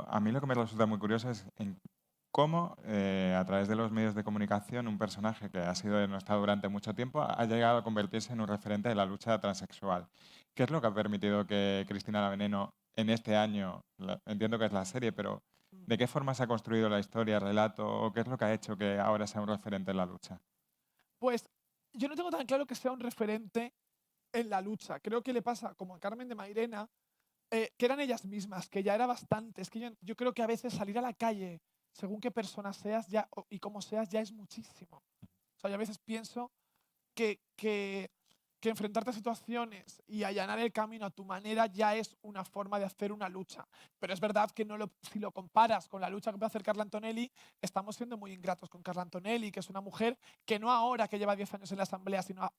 a mí lo que me resulta muy curioso es en cómo, a través de los medios de comunicación, un personaje que ha sido denostado durante mucho tiempo ha llegado a convertirse en un referente de la lucha transexual. ¿Qué es lo que ha permitido que Cristina la Veneno en este año, entiendo que es la serie, pero ¿de qué forma se ha construido la historia, el relato, o qué es lo que ha hecho que ahora sea un referente en la lucha? Pues yo no tengo tan claro que sea un referente en la lucha. Creo que le pasa como a Carmen de Mairena, que eran ellas mismas, que ya era bastante. Es que yo creo que a veces salir a la calle, según qué persona seas ya, y cómo seas, ya es muchísimo. O sea, yo a veces pienso que enfrentarte a situaciones y allanar el camino a tu manera ya es una forma de hacer una lucha. Pero es verdad que si lo comparas con la lucha que puede hacer Carla Antonelli, estamos siendo muy ingratos con Carla Antonelli, que es una mujer que no ahora que lleva 10 años en la Asamblea, sino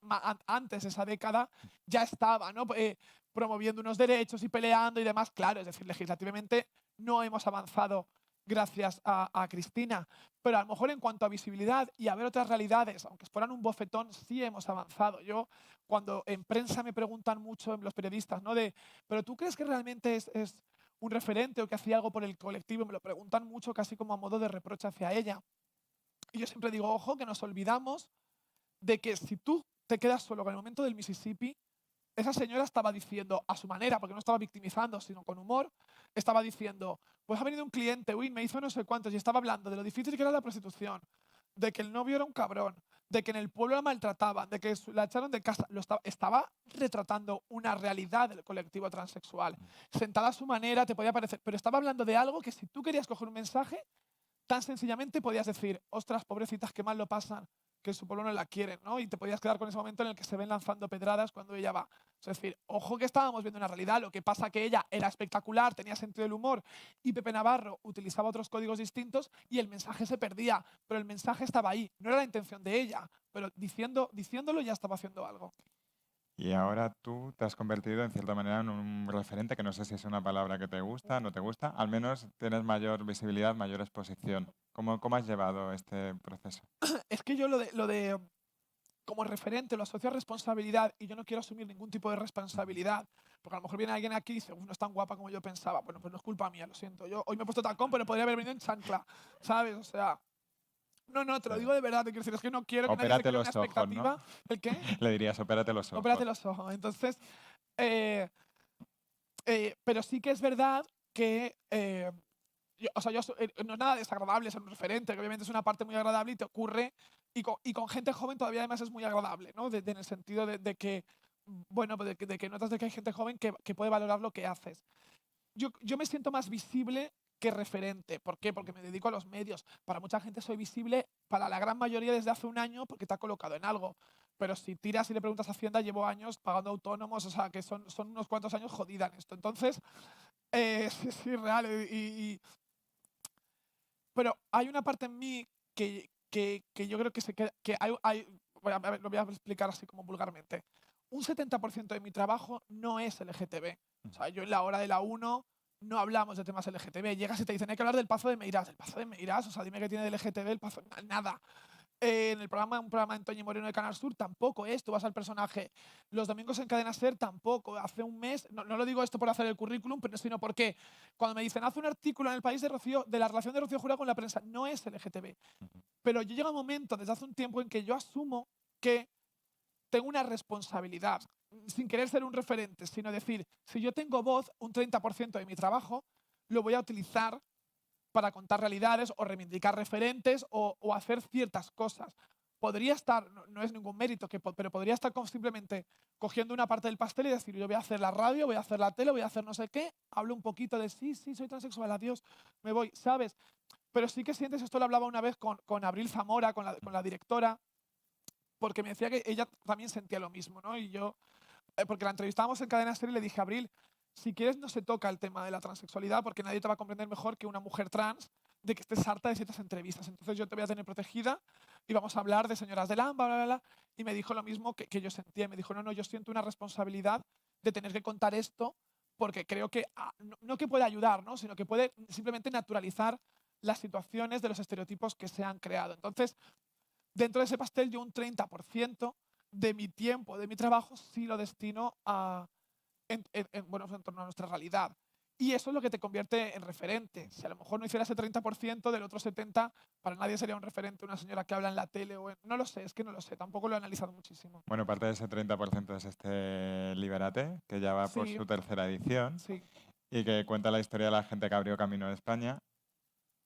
antes de esa década, ya estaba, ¿no? Promoviendo unos derechos y peleando y demás. Claro, es decir, legislativamente no hemos avanzado gracias a Cristina. Pero a lo mejor en cuanto a visibilidad y a ver otras realidades, aunque fueran un bofetón, sí hemos avanzado. Yo, cuando en prensa me preguntan mucho, los periodistas, ¿no? ¿pero tú crees que realmente es un referente o que hacía algo por el colectivo? Me lo preguntan mucho casi como a modo de reproche hacia ella. Y yo siempre digo, ojo, que nos olvidamos de que si tú te quedas solo con el momento del Mississippi, esa señora estaba diciendo a su manera, porque no estaba victimizando, sino con humor, estaba diciendo, pues ha venido un cliente, uy, me hizo no sé cuántos, y estaba hablando de lo difícil que era la prostitución, de que el novio era un cabrón, de que en el pueblo la maltrataban, de que la echaron de casa. Estaba retratando una realidad del colectivo transexual. Sentada a su manera, te podía parecer, pero estaba hablando de algo que si tú querías coger un mensaje, tan sencillamente podías decir, ostras, pobrecitas, qué mal lo pasan, que en su pueblo no la quieren, ¿no? Y te podías quedar con ese momento en el que se ven lanzando pedradas cuando ella va. Es decir, ojo que estábamos viendo una realidad, lo que pasa que ella era espectacular, tenía sentido del humor y Pepe Navarro utilizaba otros códigos distintos y el mensaje se perdía, pero el mensaje estaba ahí, no era la intención de ella, pero diciéndolo ya estaba haciendo algo. Y ahora tú te has convertido en cierta manera en un referente, que no sé si es una palabra que te gusta, no te gusta, al menos tienes mayor visibilidad, mayor exposición. ¿Cómo has llevado este proceso? Es que yo lo de como referente lo asocio a responsabilidad y yo no quiero asumir ningún tipo de Ujú. responsabilidad. Porque a lo mejor viene alguien aquí y dice, "Uf, no es tan guapa como yo pensaba". Bueno, pues no es culpa mía, lo siento. Yo hoy me he puesto tacón, pero podría haber venido en chancla, ¿sabes? O sea, no, te Sí. lo digo de verdad. Te quiero decir, es que no quiero que nadie se Opérate cree una los ojos, ¿no? expectativa. ¿El qué? Le dirías, opérate los ojos. Ópérate los ojos. Entonces, eh, pero sí que es verdad que o sea, no es nada desagradable ser un referente, que obviamente es una parte muy agradable y te ocurre, y con gente joven todavía además es muy agradable, ¿no? En el sentido de que, bueno, pues de que notas de que hay gente joven que puede valorar lo que haces. Yo me siento más visible que referente. ¿Por qué? Porque me dedico a los medios. Para mucha gente soy visible, para la gran mayoría desde hace un año porque te ha colocado en algo. Pero si tiras y le preguntas a Hacienda, llevo años pagando autónomos, o sea, que son unos cuantos años jodida en esto. Entonces, sí, real. Pero hay una parte en mí que yo creo que se queda, que a ver, lo voy a explicar así como vulgarmente. Un 70% de mi trabajo no es LGTB. O sea, yo en la hora de la 1 no hablamos de temas LGTB. Llegas y te dicen, hay que hablar del Pazo de Meirás. ¿El Pazo de Meirás? O sea, dime qué tiene de LGTB el Pazo. Nada. en un programa de Antonio Moreno de Canal Sur tampoco es. Tú vas al personaje. Los domingos en Cadena Ser tampoco. Hace un mes, no lo digo esto por hacer el currículum, pero sino porque cuando me dicen, haz un artículo en El País de la relación de Rocío Jurado con la prensa, no es LGTB. Pero yo llega un momento desde hace un tiempo en que yo asumo que tengo una responsabilidad, sin querer ser un referente, sino decir, si yo tengo voz, un 30% de mi trabajo lo voy a utilizar para contar realidades o reivindicar referentes o hacer ciertas cosas. Podría estar, no es ningún mérito, pero podría estar simplemente cogiendo una parte del pastel y decir, yo voy a hacer la radio, voy a hacer la tele, voy a hacer no sé qué, hablo un poquito de sí, soy transexual, adiós, me voy, ¿sabes? Pero sí que sientes, esto lo hablaba una vez con Abril Zamora, con la directora, porque me decía que ella también sentía lo mismo, ¿no? Y yo, porque la entrevistábamos en Cadena Ser y le dije, Abril, si quieres no se toca el tema de la transexualidad porque nadie te va a comprender mejor que una mujer trans de que estés harta de ciertas entrevistas. Entonces yo te voy a tener protegida y vamos a hablar de señoras del AMBA, bla, bla, bla. Y me dijo lo mismo que yo sentía. Me dijo, no, yo siento una responsabilidad de tener que contar esto porque creo que, no que puede ayudar, ¿no? Sino que puede simplemente naturalizar las situaciones de los estereotipos que se han creado. Entonces, dentro de ese pastel yo un 30% de mi tiempo, de mi trabajo, sí lo destino en torno a nuestra realidad. Y eso es lo que te convierte en referente. Si a lo mejor no hiciera ese 30%, del otro 70%, para nadie sería un referente una señora que habla en la tele o no lo sé, es que no lo sé, tampoco lo he analizado muchísimo. Bueno, parte de ese 30% es este Libérate, que ya va por Sí, su tercera edición sí. y que cuenta la historia de la gente que abrió camino en España.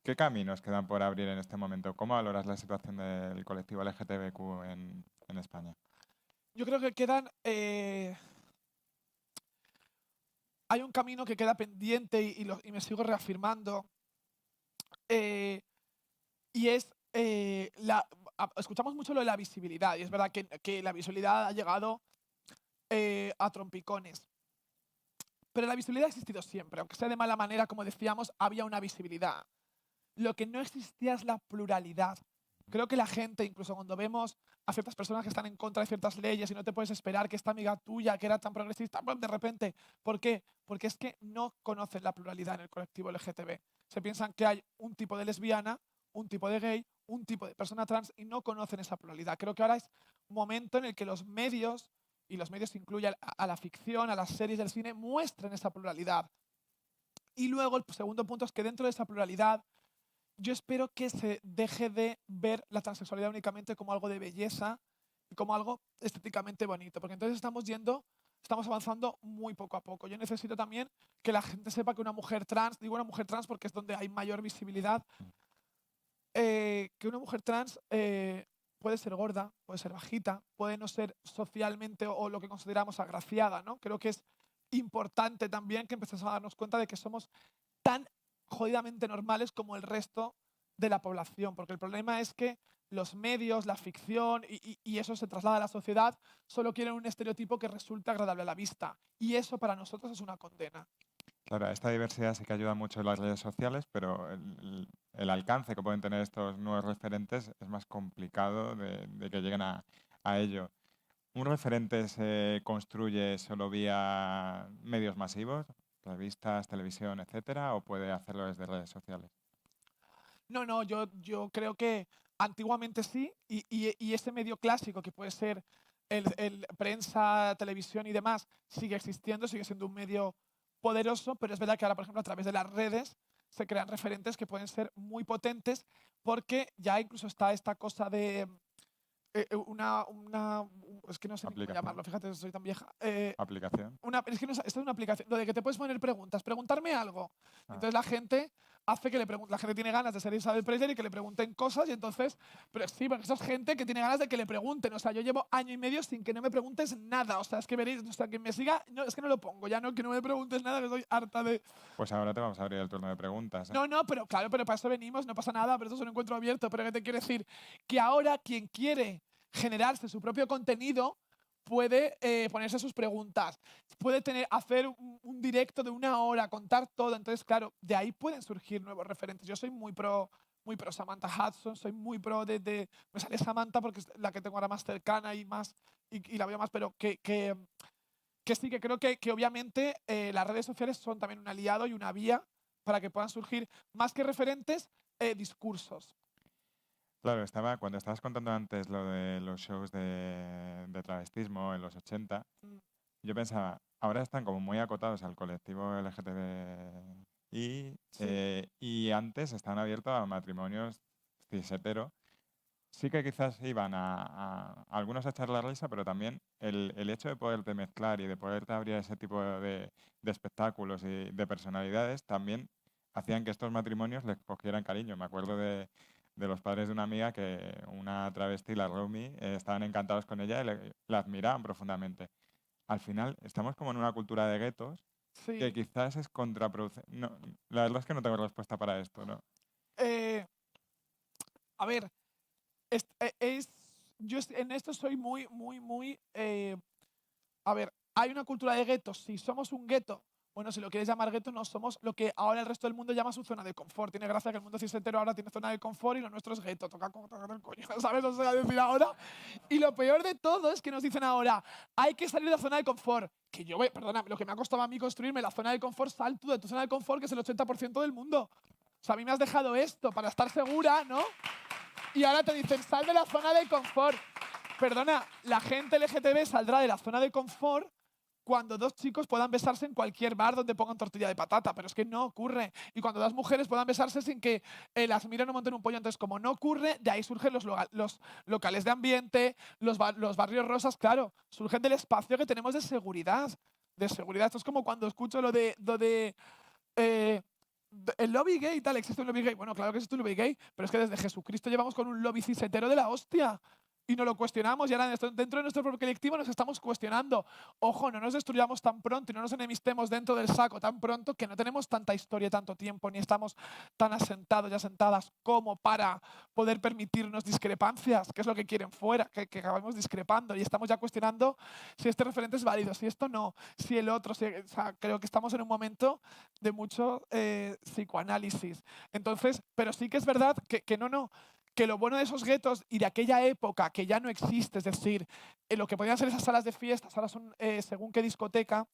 ¿Qué caminos quedan por abrir en este momento? ¿Cómo valoras la situación del colectivo LGTBQ en España? Yo creo que quedan... hay un camino que queda pendiente y me sigo reafirmando. eh, y es... escuchamos mucho lo de la visibilidad y es verdad que la visibilidad ha llegado a trompicones. Pero la visibilidad ha existido siempre, aunque sea de mala manera, como decíamos, había una visibilidad. Lo que no existía es la pluralidad. Creo que la gente, incluso cuando vemos a ciertas personas que están en contra de ciertas leyes y no te puedes esperar que esta amiga tuya, que era tan progresista, de repente, ¿por qué? Porque es que no conocen la pluralidad en el colectivo LGTB. Se piensan que hay un tipo de lesbiana, un tipo de gay, un tipo de persona trans y no conocen esa pluralidad. Creo que ahora es momento en el que los medios, y los medios incluyen a la ficción, a las series del cine, muestren esa pluralidad. Y luego el segundo punto es que dentro de esa pluralidad yo espero que se deje de ver la transexualidad únicamente como algo de belleza y como algo estéticamente bonito, porque entonces estamos avanzando muy poco a poco. Yo necesito también que la gente sepa que una mujer trans, digo una mujer trans porque es donde hay mayor visibilidad, que una mujer trans puede ser gorda, puede ser bajita, puede no ser socialmente o lo que consideramos agraciada, ¿no? Creo que es importante también que empecemos a darnos cuenta de que somos tan jodidamente normales como el resto de la población, porque el problema es que los medios, la ficción y eso se traslada a la sociedad, solo quieren un estereotipo que resulte agradable a la vista. Y eso para nosotros es una condena. Claro, esta diversidad sí que ayuda mucho en las redes sociales, pero el alcance que pueden tener estos nuevos referentes es más complicado de que lleguen a ello. ¿Un referente se construye solo vía medios masivos, revistas, televisión, etcétera, o puede hacerlo desde redes sociales? No, yo creo que antiguamente sí, y ese medio clásico que puede ser el prensa, televisión y demás, sigue existiendo, sigue siendo un medio poderoso, pero es verdad que ahora, por ejemplo, a través de las redes se crean referentes que pueden ser muy potentes porque ya incluso está esta cosa de es que no sé ni cómo Aplicación. llamarlo, fíjate, soy tan vieja. Aplicación. Es que no, esto es una aplicación, lo de que te puedes poner preguntas, preguntarme algo. Ah, Entonces la gente hace que le pregunte, la gente tiene ganas de ser Isabel Presley y que le pregunten cosas y entonces, pero sí, porque eso es gente que tiene ganas de que le pregunten. O sea, yo llevo año y medio sin que no me preguntes nada. O sea, es que veréis, o sea, que me siga, no, es que no lo pongo, ya no, que no me preguntes nada, que estoy harta de... pues ahora te vamos a abrir el turno de preguntas, ¿eh? No, pero claro, pero para eso venimos, no pasa nada, pero esto es un encuentro abierto. Pero ¿qué te quiero decir? Que ahora quien quiere generarse su propio contenido puede ponerse sus preguntas, puede hacer un directo de 1 hora, contar todo. Entonces, claro, de ahí pueden surgir nuevos referentes. Yo soy muy pro Samantha Hudson, soy muy pro me sale Samantha porque es la que tengo ahora más cercana y más y la veo más, pero que sí, que creo que obviamente las redes sociales son también un aliado y una vía para que puedan surgir, más que referentes, discursos. Claro, cuando estabas contando antes lo de los shows de travestismo en los 80, Mm, yo pensaba, ahora están como muy acotados al colectivo LGTBI sí, y antes estaban abiertos a matrimonios cis hetero. Sí que quizás iban a algunos a echar la risa, pero también el hecho de poderte mezclar y de poderte abrir a ese tipo de espectáculos y de personalidades también hacían que estos matrimonios les cogieran cariño. Me acuerdo de los padres de una amiga que una travesti, la Romy, estaban encantados con ella y la admiraban profundamente. Al final estamos como en una cultura de guetos que sí. quizás es contraproducente. No, la verdad es que no tengo respuesta para esto, ¿no? Eh, a ver, yo en esto soy muy, muy, muy... a ver, hay una cultura de guetos. Si somos un gueto, bueno, si lo quieres llamar gueto, no somos lo que ahora el resto del mundo llama su zona de confort. Tiene gracia que el mundo cisentero ahora tiene zona de confort y lo nuestro es gueto. Toca tocar el coño, ¿sabes? O sea, decir ahora. Y lo peor de todo es que nos dicen ahora, hay que salir de la zona de confort. Que yo, perdona, lo que me ha costado a mí construirme la zona de confort, sal tú de tu zona de confort, que es el 80% del mundo. O sea, a mí me has dejado esto para estar segura, ¿no? Y ahora te dicen, sal de la zona de confort. Perdona, la gente LGTB saldrá de la zona de confort cuando dos chicos puedan besarse en cualquier bar donde pongan tortilla de patata, pero es que no ocurre. Y cuando dos mujeres puedan besarse sin que las miren o monten un pollo. Entonces, como no ocurre, de ahí surgen los locales de ambiente, los barrios rosas, claro, surgen del espacio que tenemos de seguridad. De seguridad. Esto es como cuando escucho eh, el lobby gay y tal, ¿existe un lobby gay? Bueno, claro que existe un lobby gay, pero es que desde Jesucristo llevamos con un lobby cisetero de la hostia. Y no lo cuestionamos y ahora dentro de nuestro propio colectivo nos estamos cuestionando. Ojo, no nos destruyamos tan pronto y no nos enemistemos dentro del saco tan pronto que no tenemos tanta historia, tanto tiempo, ni estamos tan asentados y asentadas como para poder permitirnos discrepancias, que es lo que quieren fuera, que acabemos discrepando y estamos ya cuestionando si este referente es válido, si esto no, si el otro. O sea, creo que estamos en un momento de mucho psicoanálisis. Entonces, pero sí que es verdad que no, que lo bueno de esos guetos y de aquella época que ya no existe, es decir, lo que podían ser esas salas de fiestas, ahora son según qué discoteca,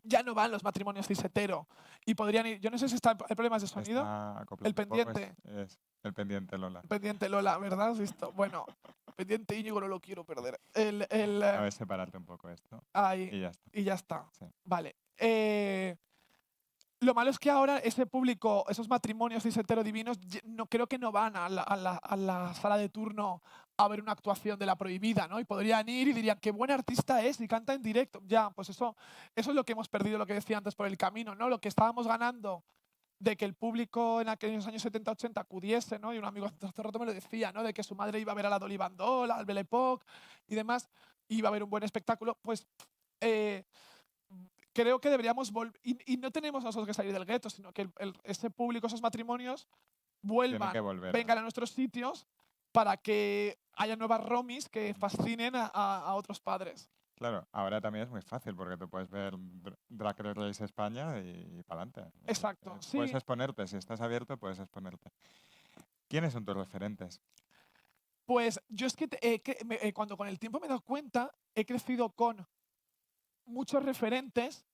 ya no van los matrimonios cis hetero. Y podrían ir, yo no sé si hay problemas de sonido, Está el acoplando un poco, pendiente, es el pendiente Lola. el pendiente Lola, ¿verdad? ¿Has visto? Bueno, pendiente Íñigo no lo quiero perder. A ver, separarte un poco esto. Ahí, Y ya está. y ya está. Sí. Vale. Lo malo es que ahora ese público, esos matrimonios cis divinos, no, creo que no van a la sala de turno a ver una actuación de La Prohibida, ¿no? Y podrían ir y dirían, qué buen artista es y canta en directo. Ya, pues eso es lo que hemos perdido, lo que decía antes, por el camino, ¿no? Lo que estábamos ganando de que el público en aquellos años 70-80 acudiese, ¿no? Y un amigo hace rato me lo decía, ¿no? De que su madre iba a ver a la Dolly Bandol, al Belle Époque y demás, y iba a haber un buen espectáculo, pues... eh, creo que deberíamos volver, y no tenemos nosotros que salir del gueto, sino que ese público, esos matrimonios, Tiene que vuelvan, volver. vengan a nuestros sitios para que haya nuevas romis que fascinen a otros padres. Claro, ahora también es muy fácil porque tú puedes ver Drag Race España y para adelante. Exacto, Puedes sí. exponerte, si estás abierto, puedes exponerte. ¿Quiénes son tus referentes? Pues yo es que, cuando con el tiempo me he dado cuenta, he crecido con muchos referentes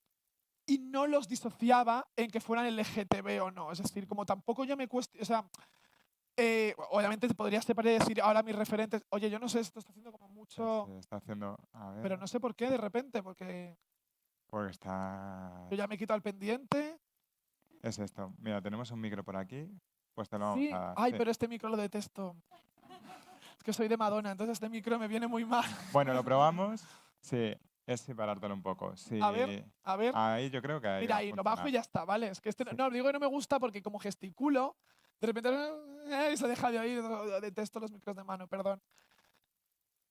y no los disociaba en que fueran LGTB o no. Es decir, como tampoco yo me cuestiono, o sea, obviamente te podrías separar y decir ahora mis referentes, oye, yo no sé, esto está haciendo como mucho, Se está haciendo, a ver, pero no sé por qué de repente, porque porque está... yo ya me he quitado el pendiente. Es esto. Mira, tenemos un micro por aquí, pues te lo vamos Sí, a dar. ay, Sí. pero este micro lo detesto. Es que soy de Madonna, entonces este micro me viene muy mal. Bueno, lo probamos. Sí, es separártelo un poco. A ver, Sí, a ver. ahí yo creo que ahí Mira, va a ahí lo bajo funcionar. y ya está, ¿vale? Es que este, Sí. no, digo que no me gusta porque como gesticulo, de repente se deja de oír, detesto los micros de mano, perdón.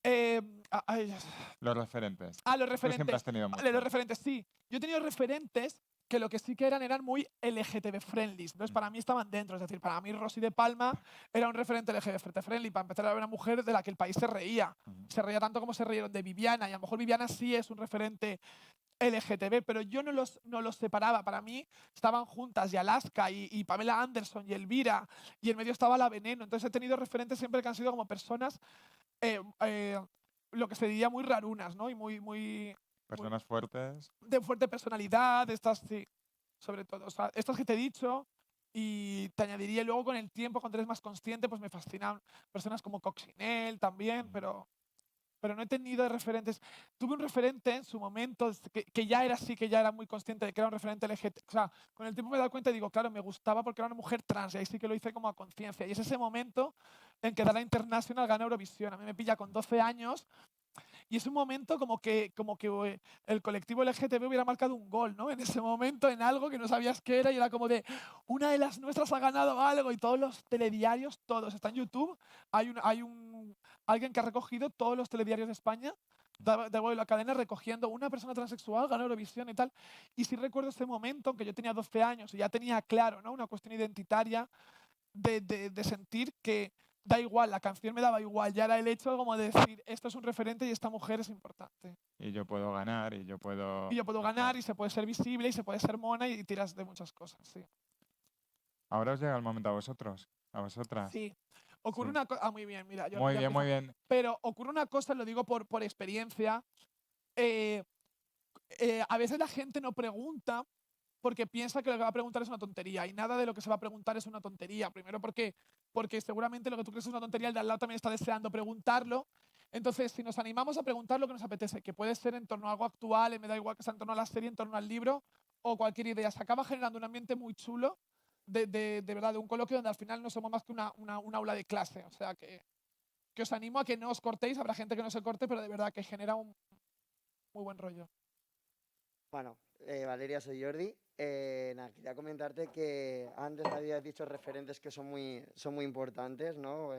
Ay, Los referentes. los Tú siempre has referentes. tenido Vale, los muchos. referentes, sí. Yo he tenido referentes que lo que sí que eran muy LGTB friendly. Entonces, Mm, para mí estaban dentro. Es decir, para mí Rosy de Palma era un referente LGBT friendly. Para empezar, era una mujer de la que el país se reía. mm. Se reía tanto como se rieron de Viviana. Y a lo mejor Viviana sí es un referente LGTB, pero yo no los separaba. Para mí estaban juntas y Alaska y Pamela Anderson y Elvira. Y en medio estaba la Veneno. Entonces, he tenido referentes siempre que han sido como personas eh, eh, lo que se diría muy rarunas, ¿no? Y muy Personas fuertes. de fuerte personalidad, estas sí, sobre todo. O sea, estas que te he dicho, Y te añadiría luego con el tiempo, cuando eres más consciente, pues me fascinan personas como Coccinelle también, pero no he tenido referentes. Tuve un referente en su momento que ya era así, que ya era muy consciente de que era un referente LGBT. O sea, con el tiempo me he dado cuenta y digo, claro, me gustaba porque era una mujer trans y ahí sí que lo hice como a conciencia. Y es ese momento en que Dana International gana Eurovisión. A mí me pilla con 12 años y es un momento como que el colectivo LGTB hubiera marcado un gol, ¿no? En ese momento, en algo que no sabías qué era y era como de, una de las nuestras ha ganado algo y todos los telediarios, todos, está en YouTube, alguien que ha recogido todos los telediarios de España, de la cadena recogiendo una persona transexual, ganó Eurovisión y tal. Y sí recuerdo ese momento, aunque yo tenía 12 años y ya tenía claro, ¿no? Una cuestión identitaria de sentir que da igual, la canción me daba igual, ya era el hecho como de decir, esto es un referente y esta mujer es importante. Y yo puedo ganar y yo puedo... Y yo puedo ganar y se puede ser visible y se puede ser mona y tiras de muchas cosas, sí. Ahora os llega el momento a vosotros, a vosotras. Sí. Ocurre Sí. una cosa... Ah, muy bien, mira. Yo Muy ya bien, muy empiezo. bien. Pero ocurre una cosa, lo digo por experiencia. eh, a veces la gente no pregunta porque piensa que lo que va a preguntar es una tontería y nada de lo que se va a preguntar es una tontería. Primero porque seguramente lo que tú crees es una tontería, el de al lado también está deseando preguntarlo. Entonces, si nos animamos a preguntar lo que nos apetece, que puede ser en torno a algo actual, me da igual que sea en torno a la serie, en torno al libro o cualquier idea, se acaba generando un ambiente muy chulo de verdad, de un coloquio donde al final no somos más que una aula de clase. O sea, que os animo a que no os cortéis, habrá gente que no se corte, pero de verdad que genera un muy buen rollo. Bueno, Valeria, soy Jordi. Nada, quería comentarte que antes habías dicho referentes que son muy importantes, ¿no?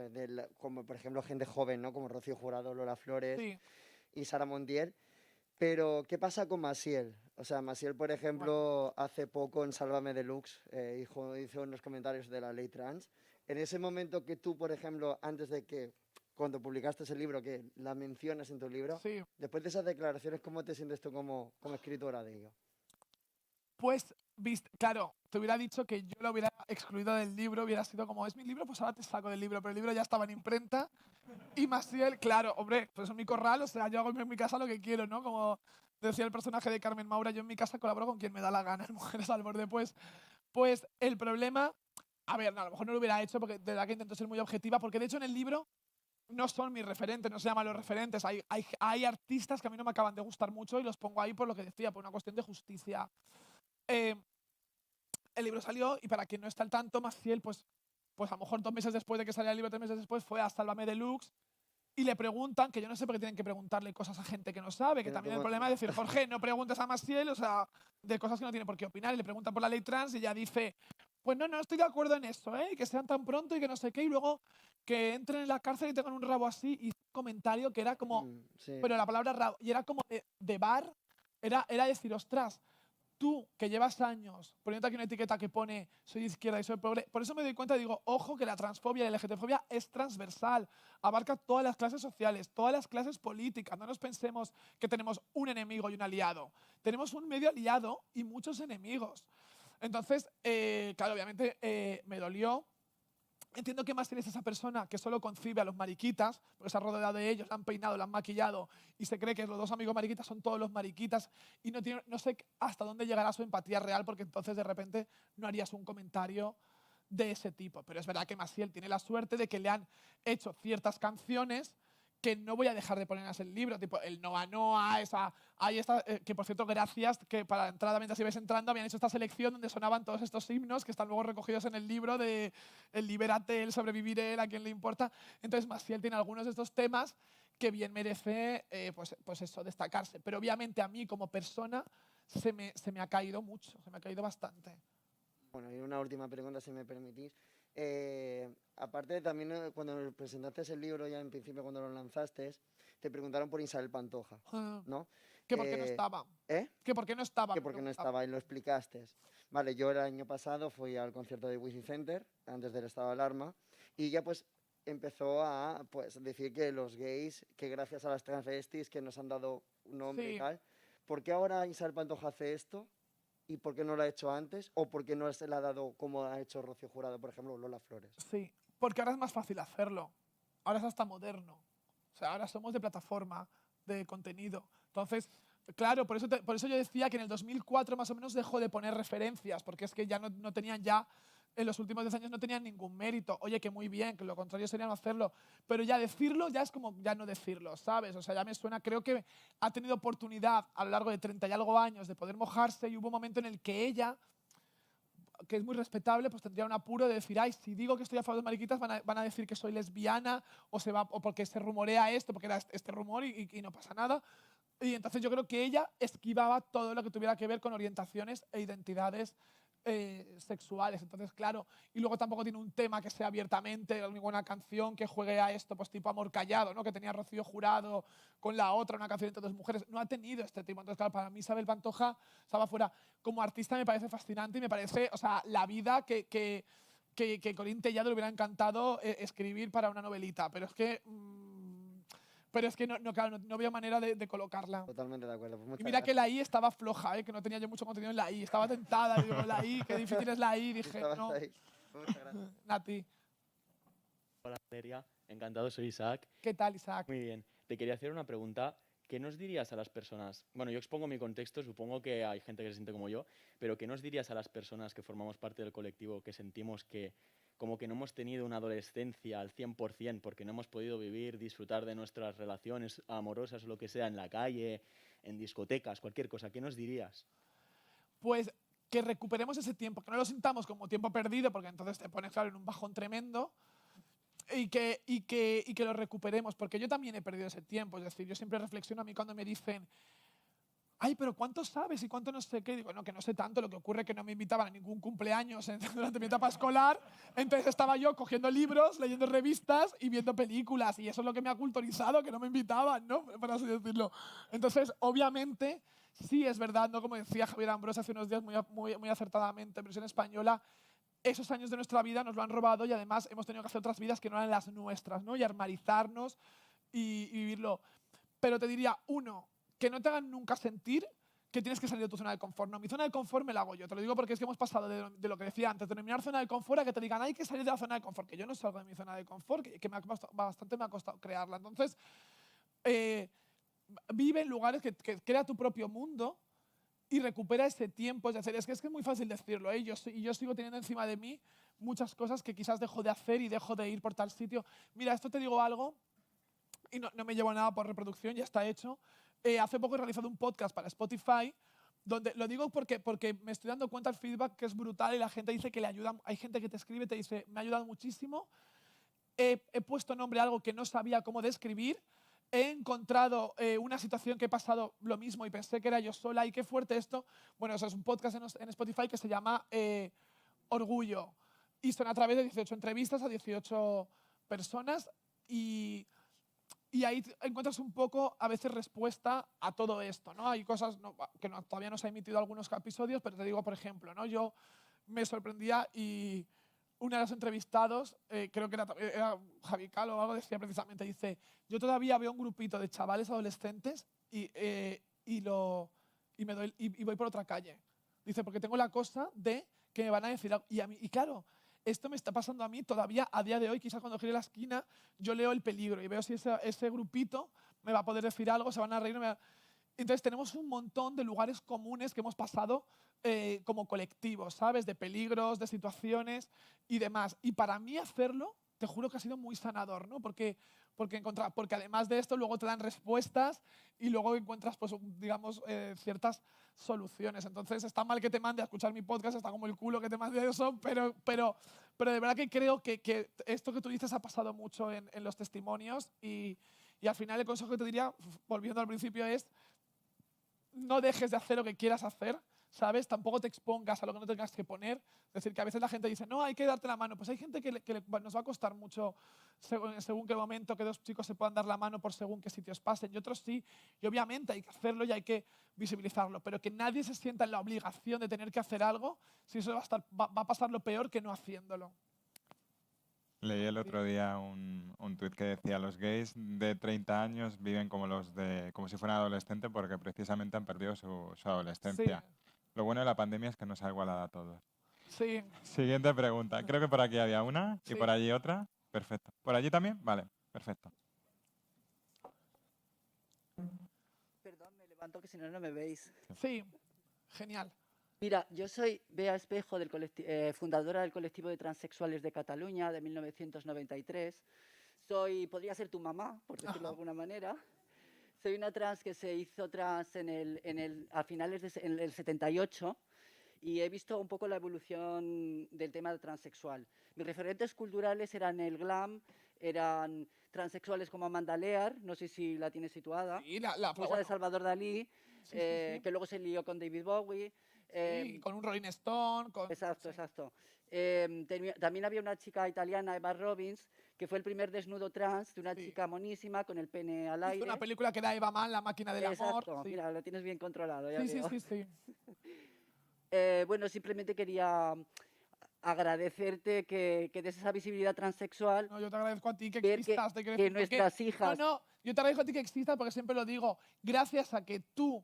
Como por ejemplo gente joven, ¿no? Como Rocío Jurado, Lola Flores Sí, y Sara Montiel. Pero, ¿qué pasa con Maciel? O sea, Maciel, por bueno. ejemplo, hace poco en Sálvame Deluxe hizo unos comentarios de la ley trans. En ese momento que tú, por ejemplo, antes de que, cuando publicaste ese libro, que la mencionas en tu libro, Sí. después de esas declaraciones, ¿cómo te sientes tú como escritora de ello? Pues, claro, te hubiera dicho que yo lo hubiera excluido del libro, hubiera sido como, es mi libro, pues ahora te saco del libro, pero el libro ya estaba en imprenta. Y Maciel, claro, hombre, pues es mi corral, o sea, yo hago en mi casa lo que quiero, ¿no? Como decía el personaje de Carmen Maura, yo en mi casa colaboro con quien me da la gana, en Mujeres al Borde. Pues el problema, a ver, no, a lo mejor no lo hubiera hecho porque de verdad que intento ser muy objetiva, porque de hecho en el libro no son mis referentes, no se llaman los referentes. Hay artistas que a mí no me acaban de gustar mucho y los pongo ahí por lo que decía, por una cuestión de justicia. Eh, el libro salió y para quien no está al tanto, Maciel, pues a lo mejor 2 meses después de que saliera el libro, 3 meses después, fue a Sálvame Deluxe y le preguntan, que yo no sé por qué tienen que preguntarle cosas a gente que no sabe, que Pero también el como, problema es decir, Jorge, no preguntes a Maciel, o sea, de cosas que no tiene por qué opinar, y le preguntan por la ley trans y ella dice, pues no, no estoy de acuerdo en eso, ¿eh? Que sean tan pronto y que no sé qué, y luego que entren en la cárcel y tengan un rabo así, y un comentario que era como, sí. pero la palabra rabo, y era como de bar, era decir, ostras, tú que llevas años poniendo aquí una etiqueta que pone soy de izquierda y soy pobre, por eso me doy cuenta y digo, ojo que la transfobia y la LGTBfobia es transversal, abarca todas las clases sociales, todas las clases políticas. No nos pensemos que tenemos un enemigo y un aliado. Tenemos un medio aliado y muchos enemigos. Entonces, claro, obviamente me dolió. Entiendo que más tienes esa persona que solo concibe a los mariquitas, porque se ha rodeado de ellos, la han peinado, la han maquillado y se cree que los dos amigos mariquitas son todos los mariquitas y no sé hasta dónde llegará su empatía real, porque entonces de repente no harías un comentario de ese tipo. Pero es verdad que Maciel tiene la suerte de que le han hecho ciertas canciones que no voy a dejar de ponerlas en el libro, tipo el Noa Noa, que por cierto, gracias, que para la entrada, mientras ibais entrando, habían hecho esta selección donde sonaban todos estos himnos que están luego recogidos en el libro de el Libérate, el Sobreviviré, a quien le importa. Entonces, Maciel tiene algunos de estos temas que bien merece, pues eso, destacarse. Pero obviamente a mí como persona se me ha caído mucho, se me ha caído bastante. Bueno, y una última pregunta, si me permitís. Aparte, también cuando presentaste el libro, ya en principio cuando lo lanzaste, te preguntaron por Isabel Pantoja, ¿no? Que por qué no estaba. ¿Eh? Que por qué no estaba. Que porque no estaba y lo explicaste. Vale, yo el año pasado fui al concierto de Wizzing Center, antes del estado de alarma, y ya pues empezó a pues, decir que los gays, que gracias a las transvestis que nos han dado un nombre Sí. y tal, ¿por qué ahora Isabel Pantoja hace esto? ¿Y por qué no lo ha hecho antes? ¿O por qué no se le ha dado como ha hecho Rocío Jurado, por ejemplo, Lola Flores? Sí, porque ahora es más fácil hacerlo. Ahora es hasta moderno. O sea, ahora somos de plataforma, de contenido. Entonces, claro, por eso yo decía que en el 2004 más o menos dejó de poner referencias, porque es que ya no tenían ya en los últimos 10 años no tenían ningún mérito. Oye, que muy bien, que lo contrario sería no hacerlo. Pero ya decirlo ya es como ya no decirlo, ¿sabes? O sea, ya me suena, creo que ha tenido oportunidad a lo largo de 30 y algo años de poder mojarse y hubo un momento en el que ella, que es muy respetable, pues tendría un apuro de decir, ay, si digo que estoy a favor de mariquitas van a decir que soy lesbiana o porque se rumorea esto, porque era este rumor y no pasa nada. Y entonces yo creo que ella esquivaba todo lo que tuviera que ver con orientaciones e identidades sexuales. Entonces, claro, y luego tampoco tiene un tema que sea abiertamente, ninguna canción que juegue a esto, pues tipo Amor Callado, ¿no? Que tenía Rocío Jurado con la otra, una canción entre dos mujeres. No ha tenido este tipo. Entonces, claro, para mí Isabel Pantoja estaba fuera. Como artista me parece fascinante y me parece, o sea, la vida que Corín Tellado le hubiera encantado escribir para una novelita. Pero es que claro, no veo manera de colocarla. Totalmente de acuerdo. Pues Y muchas mira que gracias. la I estaba floja, que no tenía yo mucho contenido en la I. Estaba tentada, digo, la I, qué difícil es la I. Dije, Estabas no, ahí. Muchas gracias. Nati. Hola Valeria, encantado, soy Isaac. ¿Qué tal, Isaac? Muy bien, te quería hacer una pregunta. ¿Qué nos dirías a las personas? Bueno, yo expongo mi contexto, supongo que hay gente que se siente como yo, pero ¿qué nos dirías a las personas que formamos parte del colectivo, que sentimos que como que no hemos tenido una adolescencia al 100% porque no hemos podido vivir, disfrutar de nuestras relaciones amorosas o lo que sea en la calle, en discotecas, cualquier cosa? ¿Qué nos dirías? Pues que recuperemos ese tiempo, que no lo sintamos como tiempo perdido, porque entonces te pones, claro, en un bajón tremendo, y que lo recuperemos, porque yo también he perdido ese tiempo. Es decir, yo siempre reflexiono a mí cuando me dicen, ay, pero ¿cuánto sabes y cuánto no sé qué? Digo, no, que no sé tanto, lo que ocurre es que no me invitaban a ningún cumpleaños durante mi etapa escolar, entonces estaba yo cogiendo libros, leyendo revistas y viendo películas, y eso es lo que me ha culturizado, que no me invitaban, ¿no? Por así decirlo. Entonces, obviamente, sí es verdad, ¿no? Como decía Javier Ambrós hace unos días muy acertadamente, en versión española, esos años de nuestra vida nos lo han robado y además hemos tenido que hacer otras vidas que no eran las nuestras, ¿no? Y armarizarnos y vivirlo. Pero te diría, uno, que no te hagan nunca sentir que tienes que salir de tu zona de confort. No, mi zona de confort me la hago yo. Te lo digo porque es que hemos pasado de lo que decía antes, de denominar zona de confort a que te digan hay que salir de la zona de confort, que yo no salgo de mi zona de confort, que bastante me ha costado crearla. Entonces, vive en lugares que crea tu propio mundo y recupera ese tiempo. Es decir, es que es muy fácil decirlo, ¿eh? Yo sigo teniendo encima de mí muchas cosas que quizás dejo de hacer y dejo de ir por tal sitio. Mira, esto te digo algo, y no me llevo nada por reproducción, ya está hecho. Hace poco he realizado un podcast para Spotify, donde lo digo porque me estoy dando cuenta del feedback que es brutal y la gente dice que le ayuda. Hay gente que te escribe y te dice, me ha ayudado muchísimo. He puesto nombre a algo que no sabía cómo describir. He encontrado una situación que he pasado lo mismo y pensé que era yo sola. Y qué fuerte esto. Bueno, eso es un podcast en Spotify que se llama Orgullo. Y son a través de 18 entrevistas a 18 personas. Y ahí encuentras un poco, a veces, respuesta a todo esto, ¿no? Hay cosas que todavía no se han emitido algunos episodios, pero te digo, por ejemplo, ¿no? Yo me sorprendía y uno de los entrevistados, creo que era Javi Calo o algo, decía precisamente, dice, yo todavía veo un grupito de chavales adolescentes y voy por otra calle. Dice, porque tengo la cosa de que me van a decir algo. Y claro, esto me está pasando a mí todavía a día de hoy, quizás cuando gire la esquina, yo leo el peligro y veo si ese grupito me va a poder decir algo, se van a reír. Entonces tenemos un montón de lugares comunes que hemos pasado como colectivos, ¿sabes? De peligros, de situaciones y demás. Y para mí hacerlo, te juro que ha sido muy sanador, ¿no? Porque además de esto luego te dan respuestas y luego encuentras, pues, digamos, ciertas soluciones. Entonces está mal que te mande a escuchar mi podcast, está como el culo que te mande eso, pero de verdad que creo que esto que tú dices ha pasado mucho en los testimonios y al final el consejo que te diría, volviendo al principio, es no dejes de hacer lo que quieras hacer, ¿sabes? Tampoco te expongas a lo que no tengas que poner. Es decir, que a veces la gente dice, no, hay que darte la mano. Pues hay gente que nos va a costar mucho según qué momento que dos chicos se puedan dar la mano por según qué sitios pasen. Y otros sí. Y obviamente hay que hacerlo y hay que visibilizarlo. Pero que nadie se sienta en la obligación de tener que hacer algo si eso va a pasar lo peor que no haciéndolo. Leí el otro día un tuit que decía, los gays de 30 años viven como si fueran adolescentes porque precisamente han perdido su adolescencia. Lo bueno de la pandemia es que nos ha igualado a todos. Sí. Siguiente pregunta. Creo que por aquí había una y por allí otra. Perfecto. ¿Por allí también? Vale, perfecto. Perdón, me levanto que si no, no me veis. Sí, genial. Mira, yo soy Bea Espejo, fundadora del colectivo de transexuales de Cataluña de 1993. Podría ser tu mamá, por decirlo de Ajá. alguna manera. Soy una trans que se hizo trans a finales en el 78 y he visto un poco la evolución del tema transexual. Mis referentes culturales eran el glam, eran transexuales como Amanda Lear, no sé si la tienes situada, Sí, esposa de Salvador Dalí, sí, sí, sí. que luego se lió con David Bowie. Sí, con un Rolling Stone, Exacto, sí. exacto. También había una chica italiana, Eva Robbins, que fue el primer desnudo trans de una Sí. chica monísima con el pene al Hizo una aire. película que era Eva Mann, La máquina del amor. Exacto, Sí, mira, lo tienes bien controlado, ya sí, sí, veo. sí, sí. Bueno, simplemente quería agradecerte que des esa visibilidad transexual, No, yo te agradezco a ti que ver existas, te quiero que decir, porque... nuestras hijas... No, yo te agradezco a ti que existas porque siempre lo digo, gracias a que tú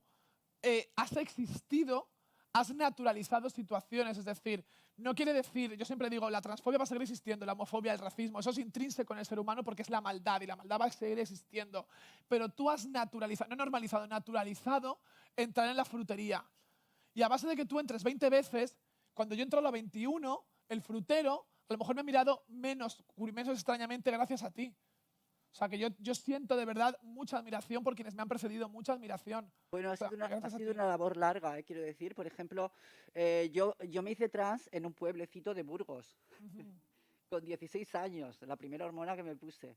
has existido, has naturalizado situaciones, es decir, no quiere decir, yo siempre digo, la transfobia va a seguir existiendo, la homofobia, el racismo, eso es intrínseco en el ser humano porque es la maldad y la maldad va a seguir existiendo, pero tú has naturalizado, no normalizado, naturalizado entrar en la frutería. Y a base de que tú entres 20 veces, cuando yo entro a la 21, el frutero a lo mejor me ha mirado menos extrañamente gracias a ti. O sea, que yo siento de verdad mucha admiración por quienes me han precedido, mucha admiración. Bueno, O sea, ha gracias a sido ti. una labor larga, quiero decir. Por ejemplo, yo me hice trans en un pueblecito de Burgos, Ujú. con 16 años, la primera hormona que me puse.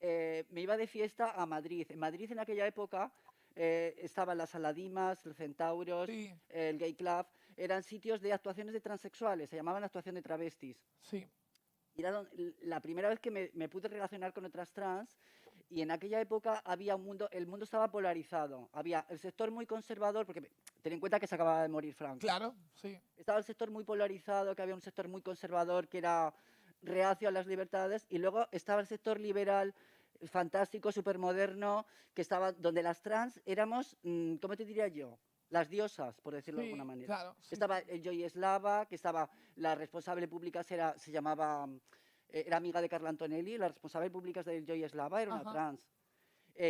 Me iba de fiesta a Madrid. En Madrid en aquella época estaban las Aladimas, los Centauros, Sí, el Gay Club. Eran sitios de actuaciones de transexuales, se llamaban actuación de travestis. sí, Y era la primera vez que me pude relacionar con otras trans y en aquella época había el mundo estaba polarizado. Había el sector muy conservador, porque ten en cuenta que se acababa de morir Franco. claro, sí. Estaba el sector muy polarizado, que había un sector muy conservador que era reacio a las libertades, y luego estaba el sector liberal, fantástico, supermoderno, que estaba donde las trans éramos, ¿cómo te diría yo? Las diosas, por decirlo de alguna Sí, manera. claro. Sí, Estaba sí. el Joy Eslava, que estaba la responsable pública, se llamaba, era amiga de Carla Antonelli, la responsable pública del Joy Eslava era una Ajá. trans.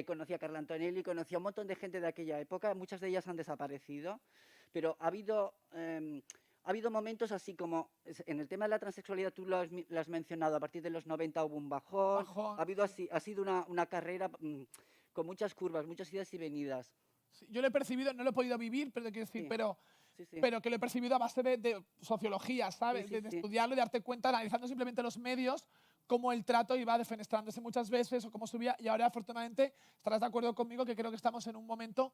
Conocí a Carla Antonelli, conocí a un montón de gente de aquella época, muchas de ellas han desaparecido, pero ha habido momentos así como en el tema de la transexualidad, tú lo has mencionado, a partir de los 90 hubo un bajón, Bajón, ha habido sí. ha sido una carrera con muchas curvas, muchas idas y venidas. Sí, yo lo he percibido, no lo he podido vivir, pero quiero decir, Sí, sí, sí, pero que lo he percibido a base de sociología, sí, ¿sabes? sí, De sí. estudiarlo y darte cuenta, analizando simplemente los medios, cómo el trato iba defenestrándose muchas veces o cómo subía. Y ahora, afortunadamente, estarás de acuerdo conmigo que creo que estamos en un momento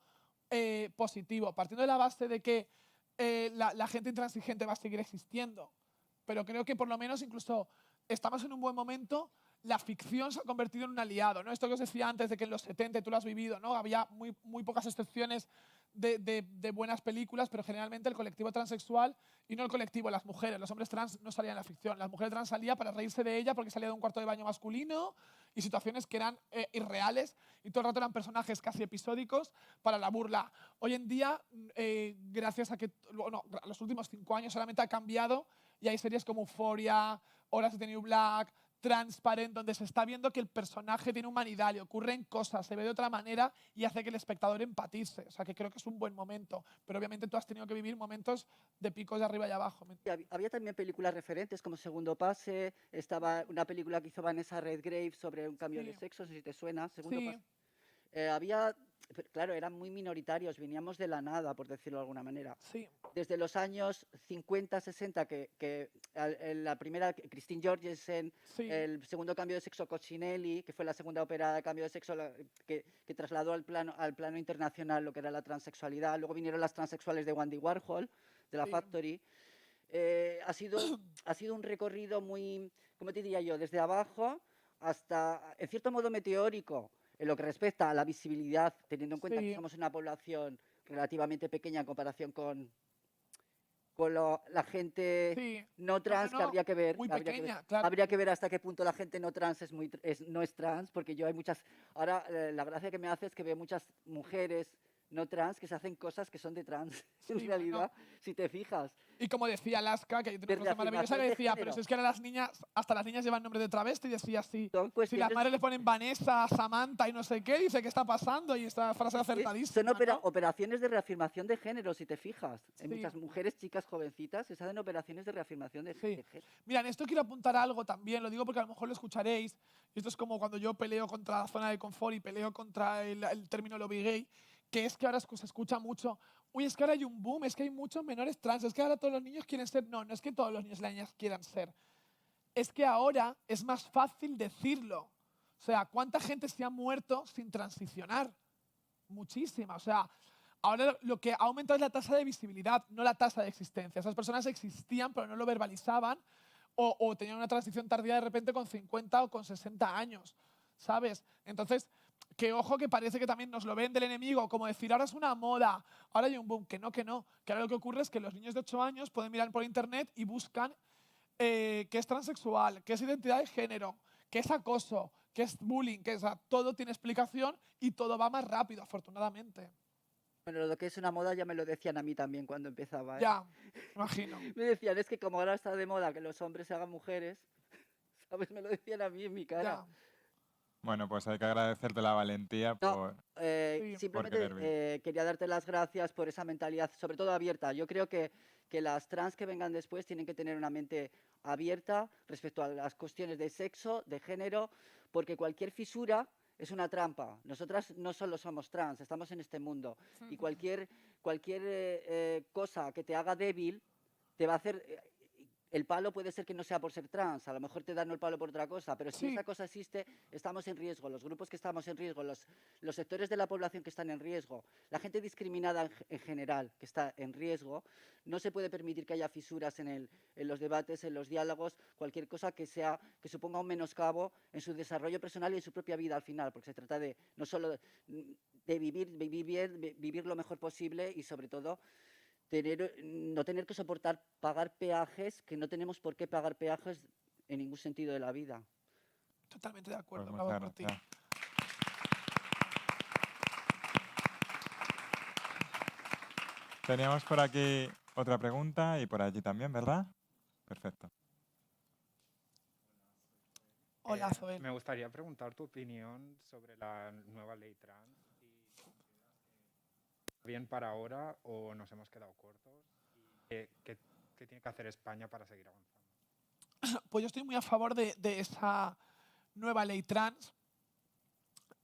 positivo, partiendo de la base de que la gente intransigente va a seguir existiendo. Pero creo que por lo menos incluso estamos en un buen momento. La ficción se ha convertido en un aliado, ¿no? Esto que os decía antes de que en los 70 tú lo has vivido, ¿no? Había muy pocas excepciones de buenas películas, pero generalmente el colectivo transexual y no el colectivo, las mujeres, los hombres trans no salían en la ficción. Las mujeres trans salían para reírse de ella porque salía de un cuarto de baño masculino y situaciones que eran irreales y todo el rato eran personajes casi episódicos para la burla. Hoy en día, gracias a que, bueno, los últimos 5 años solamente ha cambiado y hay series como Euphoria, Orange is the New Black, Transparent, donde se está viendo que el personaje tiene humanidad, le ocurren cosas, se ve de otra manera y hace que el espectador empatice. O sea, que creo que es un buen momento. Pero obviamente tú has tenido que vivir momentos de picos de arriba y abajo. Y había también películas referentes como Segundo Pase, estaba una película que hizo Vanessa Redgrave sobre un cambio de Sí, sexo, no sé si te suena, Segundo sí, Pase. Claro, eran muy minoritarios, veníamos de la nada, por decirlo de alguna manera. sí, Desde los años 50, 60, la primera, Christine Jorgensen, sí, el segundo cambio de sexo, Coccinelli, que fue la segunda ópera de cambio de sexo que trasladó al plano internacional lo que era la transexualidad. Luego vinieron las transexuales de Wendy Warhol, de la sí. Factory. Ha sido un recorrido muy, ¿cómo te diría yo? Desde abajo hasta, en cierto modo, meteórico en lo que respecta a la visibilidad, teniendo en cuenta que Sí, somos una población relativamente pequeña en comparación con la gente sí. no No, no, trans, que no. habría que ver, Muy pequeña, claro. habría que ver hasta qué punto la gente no trans no es trans, porque yo hay muchas, ahora la gracia que me hace es que veo muchas mujeres no trans, que se hacen cosas que son de trans, en Sí, realidad, si te fijas. Y como decía Alaska, que hay una De cosa maravillosa que reafirmación de decía, pero género. si es que ahora las niñas, hasta las niñas llevan nombre de travesti, decía así. Son Si las cuestiones... madres le ponen Vanessa, Samantha y no sé qué, dice, ¿qué está pasando? Y esta frase Sí, acertadísima, son ¿no? operaciones de reafirmación de género, si te fijas. En Sí. muchas mujeres, chicas jovencitas, se hacen operaciones de reafirmación de Sí. género. Mira, en esto quiero apuntar algo también, lo digo porque a lo mejor lo escucharéis. Esto es como cuando yo peleo contra la zona de confort y peleo contra el término lobby gay, que es que ahora se escucha mucho, uy, es que ahora hay un boom, es que hay muchos menores trans, es que ahora todos los niños quieren ser. No, no es que todos los niños y las niñas quieran ser. Es que ahora es más fácil decirlo. O sea, ¿cuánta gente se ha muerto sin transicionar? Muchísima. O sea, ahora lo que ha aumentado es la tasa de visibilidad, no la tasa de existencia. Esas personas existían, pero no lo verbalizaban o tenían una transición tardía de repente con 50 o con 60 años, ¿sabes? Entonces, que ojo que parece que también nos lo ven del enemigo, como decir, ahora es una moda, ahora hay un boom, que no, que no. Que ahora lo que ocurre es que los niños de 8 años pueden mirar por internet y buscan qué es transexual, qué es identidad de género, qué es acoso, qué es bullying, que todo tiene explicación y todo va más rápido, afortunadamente. Bueno, lo que es una moda ya me lo decían a mí también cuando empezaba. Ya, imagino. Me decían, es que como ahora está de moda que los hombres se hagan mujeres, ¿sabes? Me lo decían a mí en mi cara. Ya. Bueno, pues hay que agradecerte la valentía No, por... Sí. simplemente querer vivir. quería darte las gracias por esa mentalidad, sobre todo abierta. Yo creo que las trans que vengan después tienen que tener una mente abierta respecto a las cuestiones de sexo, de género, porque cualquier fisura es una trampa. Nosotras no solo somos trans, estamos en este mundo. Y cualquier cosa que te haga débil te va a hacer... el palo puede ser que no sea por ser trans, a lo mejor te dan el palo por otra cosa, pero si Sí. esa cosa existe, estamos en riesgo, los grupos que estamos en riesgo, los sectores de la población que están en riesgo, la gente discriminada en general que está en riesgo, no se puede permitir que haya fisuras en los debates, en los diálogos, cualquier cosa que suponga un menoscabo en su desarrollo personal y en su propia vida al final, porque se trata de no solo de vivir bien, vivir lo mejor posible y sobre todo no tener que pagar peajes, que no tenemos por qué pagar peajes en ningún sentido de la vida. Totalmente de acuerdo, Pues bravo muchas por ti. gracias. Teníamos por aquí otra pregunta y por allí también, ¿verdad? Perfecto. Hola, Zoel. Me gustaría preguntar tu opinión sobre la nueva ley trans. ¿Bien para ahora o nos hemos quedado cortos? ¿Qué tiene que hacer España para seguir avanzando? Pues yo estoy muy a favor de esa nueva ley trans.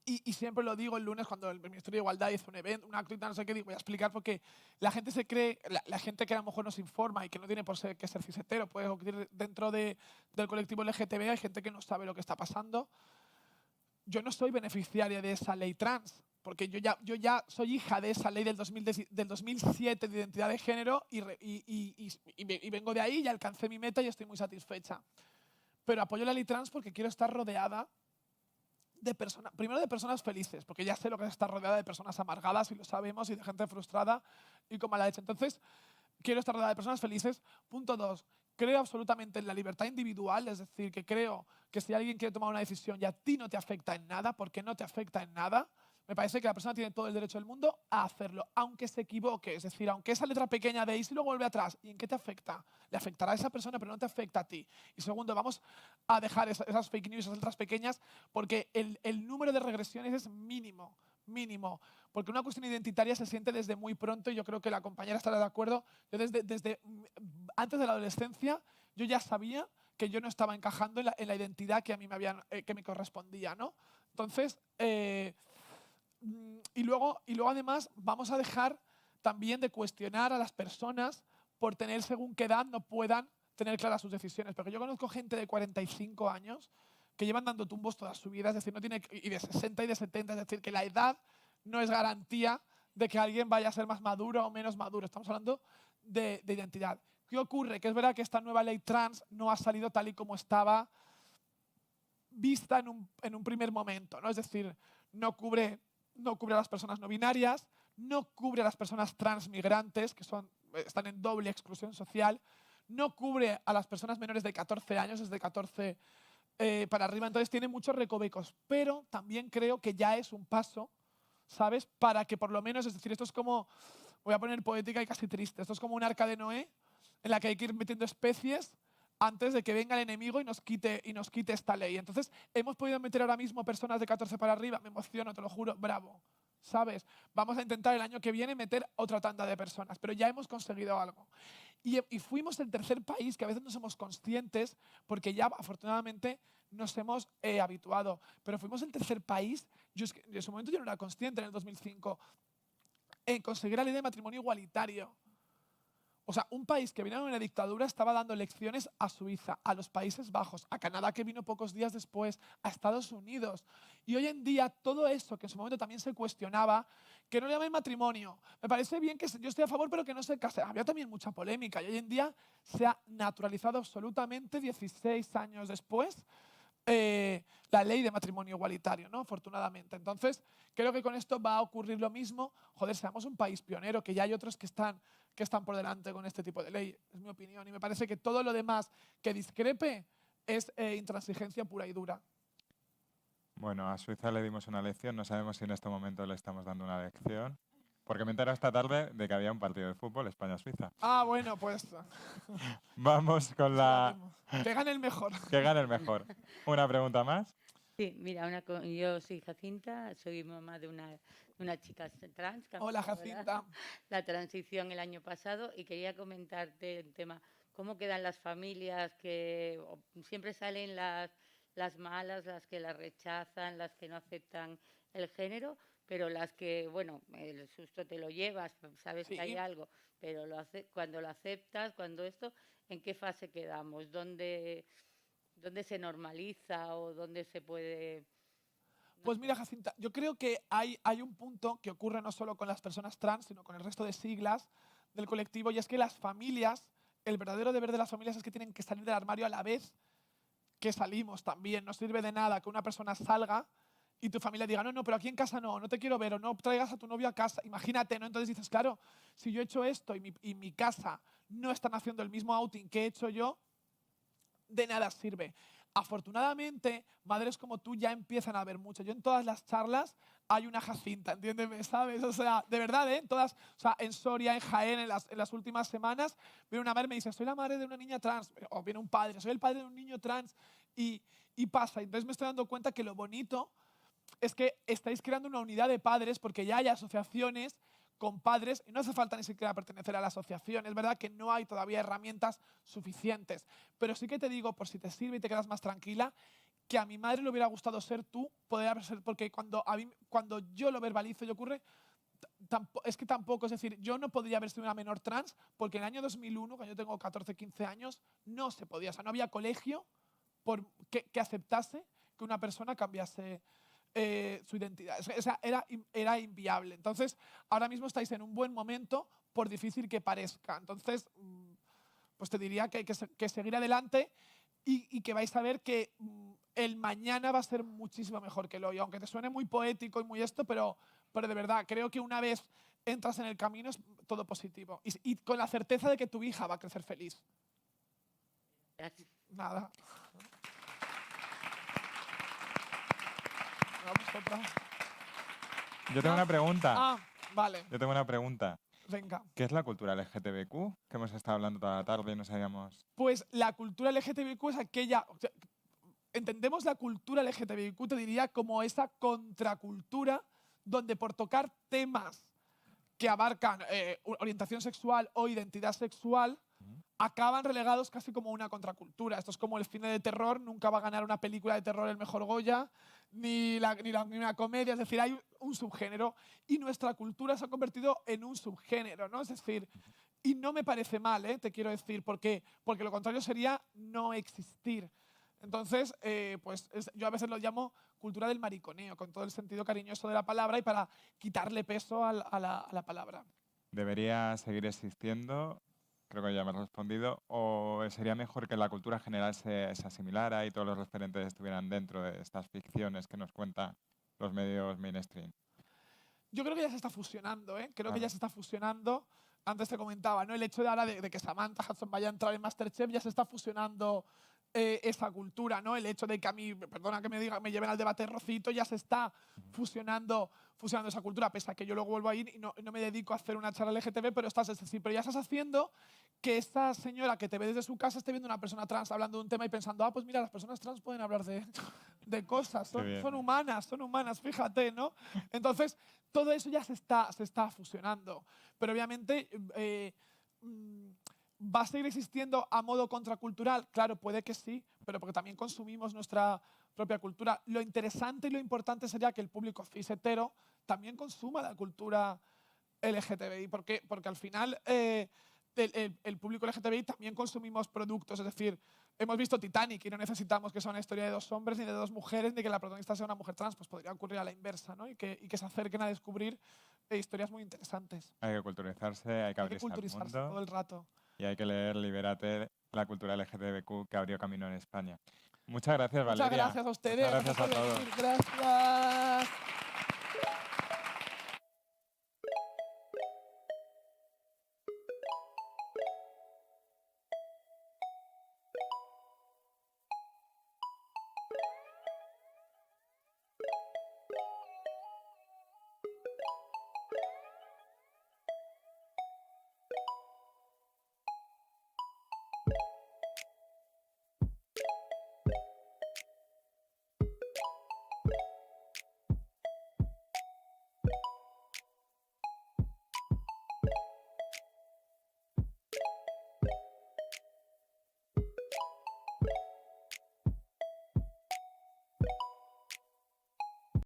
Y siempre lo digo el lunes cuando el Ministerio de Igualdad hizo un evento, un acto y tal, no sé qué, digo, voy a explicar porque la gente se cree, la gente que a lo mejor no se informa y que no tiene por ser que ser cishetero, pues dentro del colectivo LGTB hay gente que no sabe lo que está pasando. Yo no soy beneficiaria de esa ley trans, porque yo ya soy hija de esa ley del 2007 de identidad de género y vengo de ahí y alcancé mi meta y estoy muy satisfecha. Pero apoyo la ley trans porque quiero estar rodeada de personas, primero de personas felices, porque ya sé lo que es estar rodeada de personas amargadas y lo sabemos, y de gente frustrada y con mala leche. Entonces, quiero estar rodeada de personas felices. Punto 2, creo absolutamente en la libertad individual, es decir, que creo que si alguien quiere tomar una decisión y a ti no te afecta en nada, porque no te afecta en nada, me parece que la persona tiene todo el derecho del mundo a hacerlo, aunque se equivoque. Es decir, aunque esa letra pequeña de y si luego vuelve atrás, ¿y en qué te afecta? Le afectará a esa persona, pero no te afecta a ti. Y segundo, vamos a dejar esas fake news, esas letras pequeñas, porque el número de regresiones es mínimo. Mínimo. Porque una cuestión identitaria se siente desde muy pronto, y yo creo que la compañera estará de acuerdo. Yo desde antes de la adolescencia, yo ya sabía que yo no estaba encajando en la identidad que a mí que me correspondía, ¿no? Entonces, y luego además vamos a dejar también de cuestionar a las personas por tener según qué edad no puedan tener claras sus decisiones. Porque yo conozco gente de 45 años que llevan dando tumbos toda su vida, es decir, no tiene, y de 60 y de 70, es decir, que la edad no es garantía de que alguien vaya a ser más maduro o menos maduro. Estamos hablando de identidad. ¿Qué ocurre? Que es verdad que esta nueva ley trans no ha salido tal y como estaba vista en un primer momento, ¿no? Es decir, no cubre a las personas no binarias, no cubre a las personas transmigrantes, que están en doble exclusión social, no cubre a las personas menores de 14 años, desde 14 para arriba, entonces tiene muchos recovecos, pero también creo que ya es un paso, ¿sabes? Para que por lo menos, es decir, esto es como, voy a poner poética y casi triste, esto es como un arca de Noé en la que hay que ir metiendo especies antes de que venga el enemigo y nos quite esta ley. Entonces, hemos podido meter ahora mismo personas de 14 para arriba, me emociono, te lo juro, bravo, ¿sabes? Vamos a intentar el año que viene meter otra tanda de personas, pero ya hemos conseguido algo. Y fuimos el tercer país, que a veces no somos conscientes, porque ya afortunadamente nos hemos habituado, pero fuimos el tercer país, en su momento yo no era consciente en el 2005, en conseguir la ley de matrimonio igualitario. O sea, un país que vino de una dictadura estaba dando lecciones a Suiza, a los Países Bajos, a Canadá, que vino pocos días después, a Estados Unidos. Y hoy en día todo eso, que en su momento también se cuestionaba, que no le llamen matrimonio. Me parece bien que yo estoy a favor, pero que no se case. Había también mucha polémica y hoy en día se ha naturalizado absolutamente 16 años después la ley de matrimonio igualitario, ¿no? Afortunadamente. Entonces, creo que con esto va a ocurrir lo mismo. Joder, seamos un país pionero, que ya hay otros que están por delante con este tipo de ley. Es mi opinión. Y me parece que todo lo demás que discrepe es intransigencia pura y dura. Bueno, a Suiza le dimos una lección, no sabemos si en este momento le estamos dando una lección, porque me enteré esta tarde de que había un partido de fútbol España-Suiza. Ah, bueno, pues Vamos con la... que gane el mejor. Que gane el mejor. ¿Una pregunta más? Sí, mira, yo soy Jacinta, soy mamá de una chica trans. Que Hola, empezó Jacinta. la transición el año pasado y quería comentarte el tema, cómo quedan las familias que siempre salen las malas, las que la rechazan, las que no aceptan el género, pero las que, bueno, el susto te lo llevas, sabes Sí. que hay algo, pero cuando lo aceptas, ¿en qué fase quedamos? ¿Dónde se normaliza o dónde se puede...? Pues mira, Jacinta, yo creo que hay un punto que ocurre no solo con las personas trans, sino con el resto de siglas del colectivo, y es que las familias, el verdadero deber de las familias es que tienen que salir del armario a la vez que salimos también. No sirve de nada que una persona salga y tu familia diga, no, pero aquí en casa no te quiero ver, o no traigas a tu novio a casa. Imagínate, ¿no? Entonces dices, claro, si yo he hecho esto y mi casa no están haciendo el mismo outing que he hecho yo, de nada sirve. Afortunadamente, madres como tú ya empiezan a ver mucho. Yo en todas las charlas hay una Jacinta, entiéndeme, ¿sabes? O sea, de verdad, ¿eh? Todas, o sea, en Soria, en Jaén, en las últimas semanas, viene una madre y me dice, soy la madre de una niña trans. O viene un padre, soy el padre de un niño trans. Y pasa. Entonces me estoy dando cuenta que lo bonito es que estáis creando una unidad de padres porque ya hay asociaciones con padres y no hace falta ni siquiera pertenecer a la asociación. Es verdad que no hay todavía herramientas suficientes, pero sí que te digo, por si te sirve y te quedas más tranquila, que a mi madre le hubiera gustado ser tú, poder ser, porque cuando yo lo verbalizo y ocurre, es que tampoco, es decir, yo no podría haber sido una menor trans porque en el año 2001, cuando yo tengo 14, 15 años, no se podía, o sea, no había colegio que aceptase que una persona cambiase su identidad. Era inviable. Entonces, ahora mismo estáis en un buen momento, por difícil que parezca. Entonces, pues te diría que hay que seguir adelante y que vais a ver que el mañana va a ser muchísimo mejor que el hoy. Aunque te suene muy poético y muy esto, pero de verdad, creo que una vez entras en el camino es todo positivo. Y con la certeza de que tu hija va a crecer feliz. Gracias. Nada. Vamos, otra. Yo tengo una pregunta. Ah, vale. Yo tengo una pregunta. Venga. ¿Qué es la cultura LGTBQ? Que hemos estado hablando toda la tarde y no sabíamos... Pues la cultura LGTBIQ es aquella... O sea, entendemos la cultura LGTBIQ, te diría, como esa contracultura donde por tocar temas que abarcan orientación sexual o identidad sexual, acaban relegados casi como una contracultura. Esto es como el cine de terror, nunca va a ganar una película de terror el mejor Goya, ni una comedia, es decir, hay un subgénero y nuestra cultura se ha convertido en un subgénero, ¿no? Es decir, y no me parece mal, te quiero decir, porque lo contrario sería no existir. Entonces, yo a veces lo llamo cultura del mariconeo, con todo el sentido cariñoso de la palabra y para quitarle peso a la palabra. ¿Debería seguir existiendo? Creo que ya me has respondido. ¿O sería mejor que la cultura general se asimilara y todos los referentes estuvieran dentro de estas ficciones que nos cuentan los medios mainstream? Yo creo que ya se está fusionando, ¿eh? Creo que ya se está fusionando. Antes te comentaba, ¿no? El hecho de ahora de que Samantha Hudson vaya a entrar en MasterChef ya se está fusionando esa cultura, ¿no? El hecho de que a mí, perdona que me lleven al debate Rocito, ya se está fusionando esa cultura, pese a que yo luego vuelvo a ir y no me dedico a hacer una charla LGTB, pero ya estás haciendo que esta señora que te ve desde su casa esté viendo una persona trans hablando de un tema y pensando, pues mira, las personas trans pueden hablar de cosas, son humanas, fíjate, ¿no? Entonces, todo eso ya se está fusionando. Pero obviamente ¿va a seguir existiendo a modo contracultural? Claro, puede que sí, pero porque también consumimos nuestra propia cultura. Lo interesante y lo importante sería que el público cis hetero también consuma la cultura LGTBI, porque al final el público LGTBI también consumimos productos, es decir, hemos visto Titanic y no necesitamos que sea una historia de 2 hombres ni de 2 mujeres, ni que la protagonista sea una mujer trans, pues podría ocurrir a la inversa, ¿no? Y que se acerquen a descubrir historias muy interesantes. Hay que culturizarse, hay que abrirse al culturizarse mundo. todo el rato. Y hay que leer Libérate, la cultura LGTBQ que abrió camino en España. Muchas gracias, Valeria. Muchas gracias a ustedes. Muchas gracias a todos. Gracias.